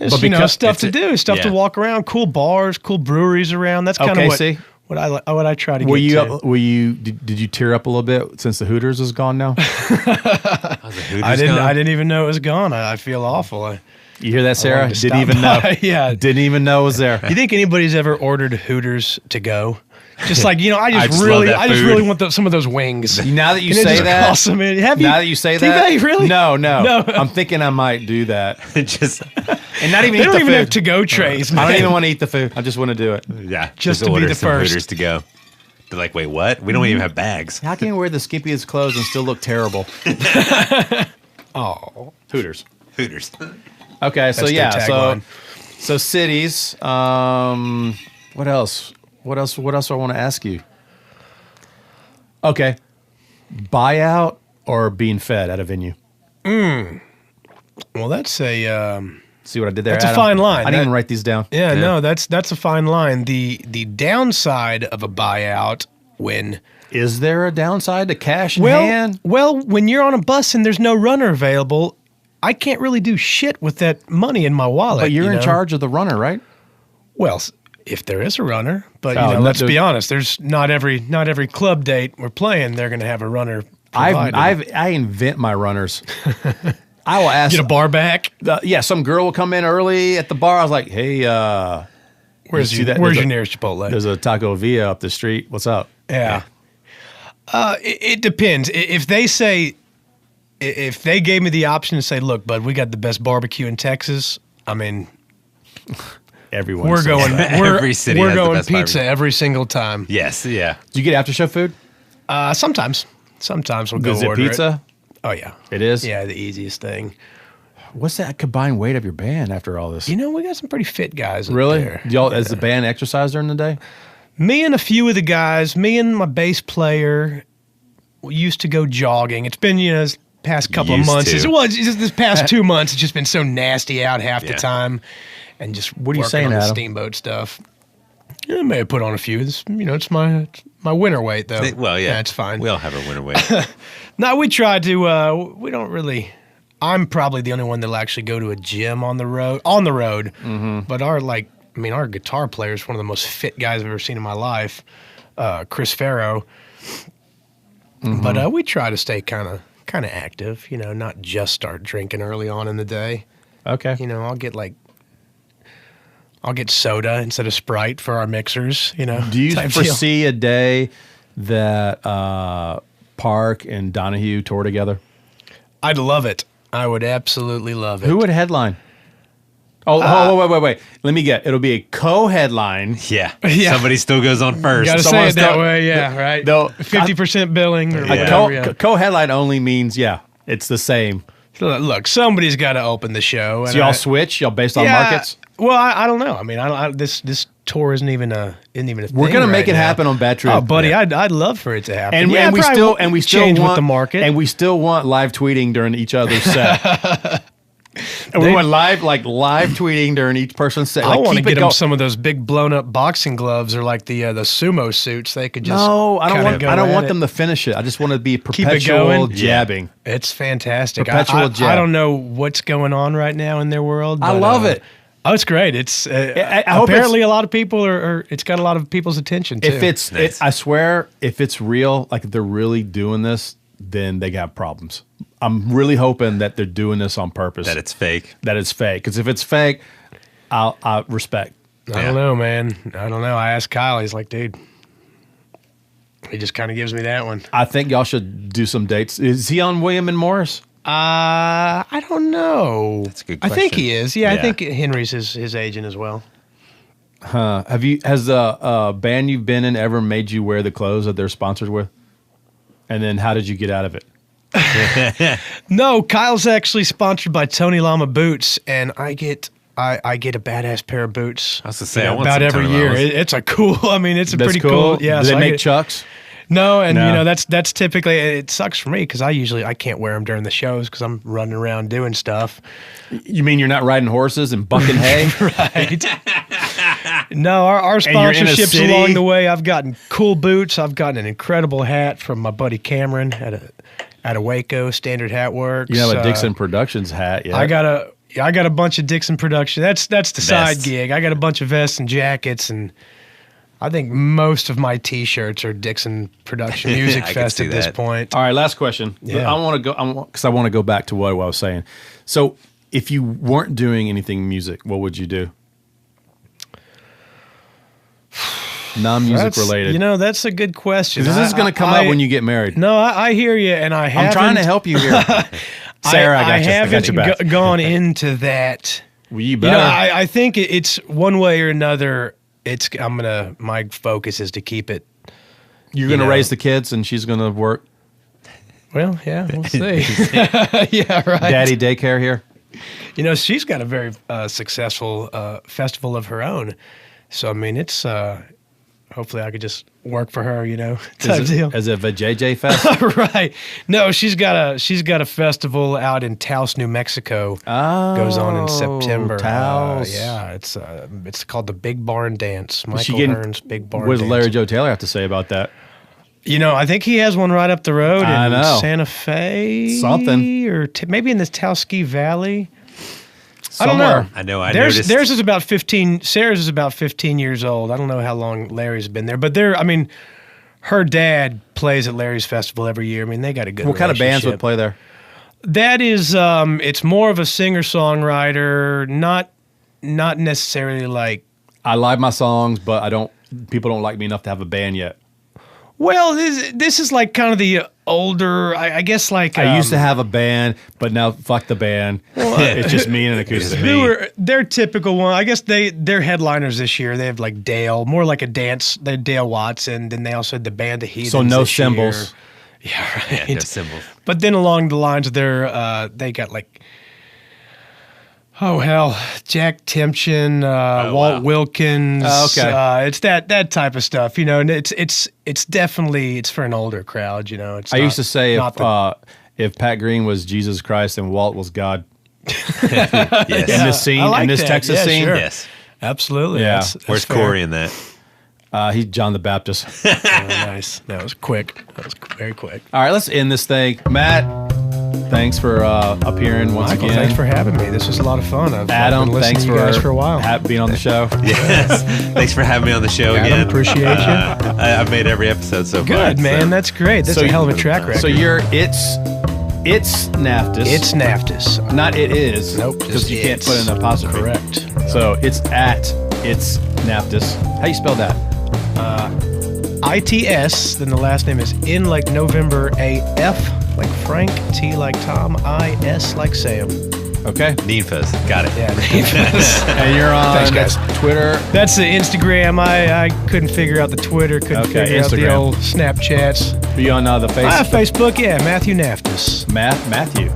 Speaker 2: because stuff to do, stuff to walk around, cool bars, cool breweries around. That's kind of what I try to get to.
Speaker 4: Did you tear up a little bit since the Hooters is gone now?
Speaker 2: I didn't even know it was gone. I feel awful.
Speaker 4: You hear that, Sarah?
Speaker 2: Didn't even know. Yeah.
Speaker 4: Didn't even know it was there.
Speaker 2: You think anybody's ever ordered Hooters to go? Just I just
Speaker 3: love that food.
Speaker 2: really want some of those wings.
Speaker 4: Now that you
Speaker 2: And it
Speaker 4: say
Speaker 2: just
Speaker 4: that,
Speaker 2: costs them. Have you?
Speaker 4: now that you say
Speaker 2: Think
Speaker 4: that,
Speaker 2: about it, really?
Speaker 4: No.
Speaker 2: No.
Speaker 4: I'm thinking I might do that,
Speaker 3: Just
Speaker 4: and not even
Speaker 2: They
Speaker 4: eat
Speaker 2: don't
Speaker 4: the
Speaker 2: even have
Speaker 4: food.
Speaker 2: to-go trays.
Speaker 4: I don't
Speaker 2: man.
Speaker 4: even want to eat the food. I just want to do it.
Speaker 2: Just to be
Speaker 3: order
Speaker 2: the
Speaker 3: some
Speaker 2: first.
Speaker 3: Hooters to go. They're like, wait, what? We don't even have bags.
Speaker 4: How can you wear the skimpiest clothes and still look terrible?
Speaker 2: Oh,
Speaker 4: Hooters.
Speaker 3: Hooters.
Speaker 4: Okay, so
Speaker 2: That's their tagline.
Speaker 4: so cities. What else? What else do I want to ask you? Okay, buyout or being fed at a venue?
Speaker 2: well, that's a
Speaker 4: See what I did there?
Speaker 2: That's a
Speaker 4: Adam?
Speaker 2: fine line.
Speaker 4: I didn't
Speaker 2: That-
Speaker 4: even write these down.
Speaker 2: yeah. No, that's a fine line. The downside of a buyout when
Speaker 4: Is there a downside to cash in hand?
Speaker 2: well, when you're on a bus and there's no runner available, I can't really do shit with that money in my wallet.
Speaker 4: But you're in
Speaker 2: know?
Speaker 4: charge of the runner, right?
Speaker 2: Well, if there is a runner, but
Speaker 4: Oh,
Speaker 2: let's be honest. There's not every club date we're playing. They're going to have a runner. Provided.
Speaker 4: I invent my runners. I will ask.
Speaker 2: Get a bar back.
Speaker 4: Some girl will come in early at the bar. I was like, hey,
Speaker 2: Where's
Speaker 4: you see that?
Speaker 2: your
Speaker 4: There's a-
Speaker 2: nearest Chipotle?
Speaker 4: there's a Taco Villa up the street. What's up?
Speaker 2: Yeah. It depends. If they say, if they gave me the option to say, look, bud, we got the best barbecue in Texas. I mean,
Speaker 4: Everyone.
Speaker 2: we're
Speaker 4: says
Speaker 2: going.
Speaker 4: that.
Speaker 3: Every city
Speaker 2: we're
Speaker 3: has the
Speaker 2: going
Speaker 3: best
Speaker 2: pizza
Speaker 3: barbecue.
Speaker 2: every single time.
Speaker 3: Yes, yeah.
Speaker 4: Do you get after show food?
Speaker 2: Sometimes we'll go
Speaker 4: Is it
Speaker 2: order
Speaker 4: pizza?
Speaker 2: Oh yeah,
Speaker 4: It is.
Speaker 2: yeah, the easiest thing.
Speaker 4: What's that combined weight of your band after all this?
Speaker 2: We got some pretty fit guys. Up
Speaker 4: Really?
Speaker 2: there.
Speaker 4: Y'all, as the band exercise during the day?
Speaker 2: Me and a few of the guys, me and my bass player, we used to go jogging. It's been, this past couple of
Speaker 3: Used
Speaker 2: months.
Speaker 3: to.
Speaker 2: It's just this past 2 months, it's just been so nasty out half the
Speaker 3: Yeah.
Speaker 2: time. And just
Speaker 4: are you
Speaker 2: working
Speaker 4: saying,
Speaker 2: on the
Speaker 4: Adam?
Speaker 2: steamboat stuff. Yeah, I may have put on a few. It's my winter weight, though.
Speaker 3: Well, yeah.
Speaker 2: It's fine.
Speaker 3: We all have our winter weight.
Speaker 2: No, we try to, we don't really, I'm probably the only one that'll actually go to a gym on the road. But our guitar player is one of the most fit guys I've ever seen in my life, Chris Farrow. But we try to stay kind of active, not just start drinking early on in the day.
Speaker 4: Okay.
Speaker 2: I'll get soda instead of Sprite for our mixers,
Speaker 4: Do you foresee a day that Park and Donahue tour together?
Speaker 2: I'd love it. I would absolutely love it.
Speaker 4: Who would headline? Wait. Let me get. It'll be a co-headline.
Speaker 3: Yeah. Somebody still goes on first.
Speaker 2: Gotta say it that way, yeah, right? 50% billing. Or whatever,
Speaker 4: co-headline only means, it's the same.
Speaker 2: Look, somebody's got to open the show.
Speaker 4: So y'all switch? Y'all based on markets?
Speaker 2: Well, I don't know. I mean, this tour isn't even a thing.
Speaker 4: We're gonna make it happen on BadTruth.
Speaker 2: Oh, buddy, I'd love for it to happen.
Speaker 4: And we still
Speaker 2: change
Speaker 4: want
Speaker 2: with the market,
Speaker 4: and we still want live tweeting during each other's set. And we want live tweeting during each person's set.
Speaker 2: I want to get them some of those big blown up boxing gloves, or like the sumo suits. They could just
Speaker 4: I don't want them to finish it. I just want to be perpetual jabbing.
Speaker 2: Yeah. It's fantastic.
Speaker 4: Perpetual jab.
Speaker 2: I don't know what's going on right now in their world.
Speaker 4: I love it.
Speaker 2: Oh, it's great. It's apparently a lot of people it's got a lot of people's attention too.
Speaker 4: If I swear, if it's real, like if they're really doing this, then they got problems. I'm really hoping that they're doing this on purpose.
Speaker 3: That it's fake.
Speaker 4: Because if it's fake, I respect.
Speaker 2: I don't know, man. I don't know. I asked Kyle. He's like, dude. He just kind of gives me that one.
Speaker 4: I think y'all should do some dates. Is he on William and Morris?
Speaker 2: I don't know.
Speaker 3: That's a good question.
Speaker 2: I think he is. Yeah, I think Henry's his agent as well.
Speaker 4: Has the band you've been in ever made you wear the clothes that they're sponsored with? And then how did you get out of it?
Speaker 2: No, Kyle's actually sponsored by Tony Lama Boots, and I get a badass pair of boots.
Speaker 3: I was to say,
Speaker 2: about every year. It's a cool. I mean, it's a pretty cool. Yeah.
Speaker 4: Do they make Chucks?
Speaker 2: No, and that's typically, it sucks for me because I can't wear them during the shows because I'm running around doing stuff.
Speaker 4: You mean you're not riding horses and bucking hay?
Speaker 2: Right. No, our sponsorships along the way. I've gotten cool boots. I've gotten an incredible hat from my buddy Cameron at a Waco Standard Hat Works.
Speaker 4: You have a Dixon Productions hat. Yeah,
Speaker 2: I got a bunch of Dixon Production. That's the side gig. I got a bunch of vests and jackets, and I think most of my T-shirts are Dixon Production Music Fest at this point.
Speaker 4: All right, last question.
Speaker 2: Yeah.
Speaker 4: I want to go back to what I was saying. So, if you weren't doing anything music, what would you do? Non-music related.
Speaker 2: That's a good question.
Speaker 4: This is going to come up when you get married.
Speaker 2: No, I hear you, and I'm
Speaker 4: trying to help you here. Sarah,
Speaker 2: I haven't gone into that.
Speaker 4: Well, you better.
Speaker 2: I think it's one way or another. My focus is to keep it.
Speaker 4: You're going to raise the kids, and she's going to work.
Speaker 2: Well, yeah, we'll see. Yeah, right.
Speaker 4: Daddy daycare here.
Speaker 2: She's got a very successful festival of her own. So I mean, it's hopefully I could just work for her, type deal.
Speaker 4: As a JJ Fest,
Speaker 2: right? No, she's got a festival out in Taos, New Mexico. Goes on in September.
Speaker 4: Taos,
Speaker 2: yeah, it's called the Big Barn Dance. Michael Hearn's Big Barn.
Speaker 4: What does Larry Joe Taylor have to say about that?
Speaker 2: I think he has one right up the road in
Speaker 4: Santa
Speaker 2: Fe,
Speaker 4: or
Speaker 2: maybe in the Taos Valley.
Speaker 4: Somewhere.
Speaker 2: I don't know.
Speaker 3: I know.
Speaker 2: Theirs is about 15. Sarah's is about 15 years old. I don't know how long Larry's been there, but her dad plays at Larry's festival every year. I mean, they got a good.
Speaker 4: What kind of bands would play there?
Speaker 2: That is, it's more of a singer-songwriter, not necessarily like.
Speaker 4: I like my songs, but people don't like me enough to have a band yet.
Speaker 2: Well, this is like kind of the older, I guess like...
Speaker 4: I used to have a band, but now fuck the band. It's just me and an acoustic.
Speaker 2: Their typical one, I guess they're headliners this year. They have like Dale, more like a dance, they're Dale Watson. Then they also had the Band of Heathens.
Speaker 4: So no cymbals.
Speaker 2: Yeah, right.
Speaker 3: Yeah, no cymbals. But
Speaker 2: then along the lines of they got like... Oh hell, Jack Tempchin, Walt Wilkins.
Speaker 4: Okay.
Speaker 2: It's that type of stuff, and it's definitely for an older crowd, It's
Speaker 4: I used to say if Pat Green was Jesus Christ and Walt was God.
Speaker 3: Yes.
Speaker 4: In this scene, in this Texas scene,
Speaker 2: sure.
Speaker 3: Yes,
Speaker 2: absolutely.
Speaker 4: Yeah.
Speaker 3: Where's Corey in that?
Speaker 4: He's John the Baptist.
Speaker 2: Nice. That was quick. That was very quick.
Speaker 4: All right, let's end this thing, Matt. thanks for appearing once
Speaker 2: Michael,
Speaker 4: again.
Speaker 2: thanks for having me. This was a lot of fun. I've
Speaker 4: Adam,
Speaker 2: been listening
Speaker 4: thanks
Speaker 2: to you guys for a while.
Speaker 4: being on the show.
Speaker 3: Yes. Thanks for having me on the show
Speaker 2: Adam,
Speaker 3: again.
Speaker 2: appreciate you.
Speaker 3: I've made every episode so far.
Speaker 2: Good, man.
Speaker 3: so-
Speaker 2: That's great. That's
Speaker 4: So
Speaker 2: a hell of a
Speaker 3: you-
Speaker 2: track record.
Speaker 4: So it's Naftis.
Speaker 2: It's Naftis.
Speaker 4: not it is.
Speaker 2: Nope,
Speaker 4: because
Speaker 2: just
Speaker 4: you can't
Speaker 2: it's.
Speaker 4: put an apostrophe.
Speaker 2: Correct.
Speaker 4: So it's Naftis. How you spell that?
Speaker 2: ITS, then the last name is N like November, AF like Frank, T like Tom, IS like Sam.
Speaker 4: Okay.
Speaker 3: Naftis. Got it.
Speaker 2: Yeah, Naftis.
Speaker 4: And you're on
Speaker 2: Thanks, guys.
Speaker 4: Twitter.
Speaker 2: That's the Instagram. I couldn't figure out the Twitter, couldn't
Speaker 4: Okay,
Speaker 2: figure out the
Speaker 4: Instagram.
Speaker 2: old Snapchats.
Speaker 4: Are you on the Facebook?
Speaker 2: Facebook, yeah, Matthew Naftis.
Speaker 4: Matthew.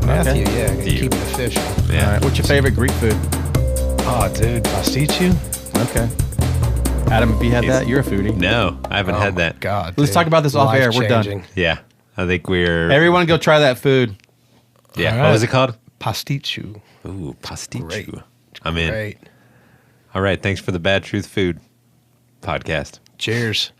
Speaker 2: Matthew,
Speaker 4: Okay.
Speaker 2: yeah, gotta
Speaker 3: Matthew.
Speaker 2: keep it official.
Speaker 3: Yeah.
Speaker 4: All right. What's your favorite Greek food?
Speaker 2: Oh, dude, pastichu?
Speaker 4: Okay. Adam, if you had that, you're a foodie.
Speaker 3: No, I haven't had that.
Speaker 2: God,
Speaker 4: Let's
Speaker 2: dude.
Speaker 4: talk about this off air. We're done.
Speaker 2: Life-changing.
Speaker 3: Yeah. I think we're.
Speaker 4: Everyone go try that food.
Speaker 3: Yeah.
Speaker 2: All
Speaker 3: What
Speaker 2: right.
Speaker 3: was it called?
Speaker 2: Pastichu.
Speaker 3: Ooh, pastichu.
Speaker 2: Great.
Speaker 3: I'm in.
Speaker 2: Great.
Speaker 3: All right. Thanks for the Bad Truth Food podcast.
Speaker 2: Cheers.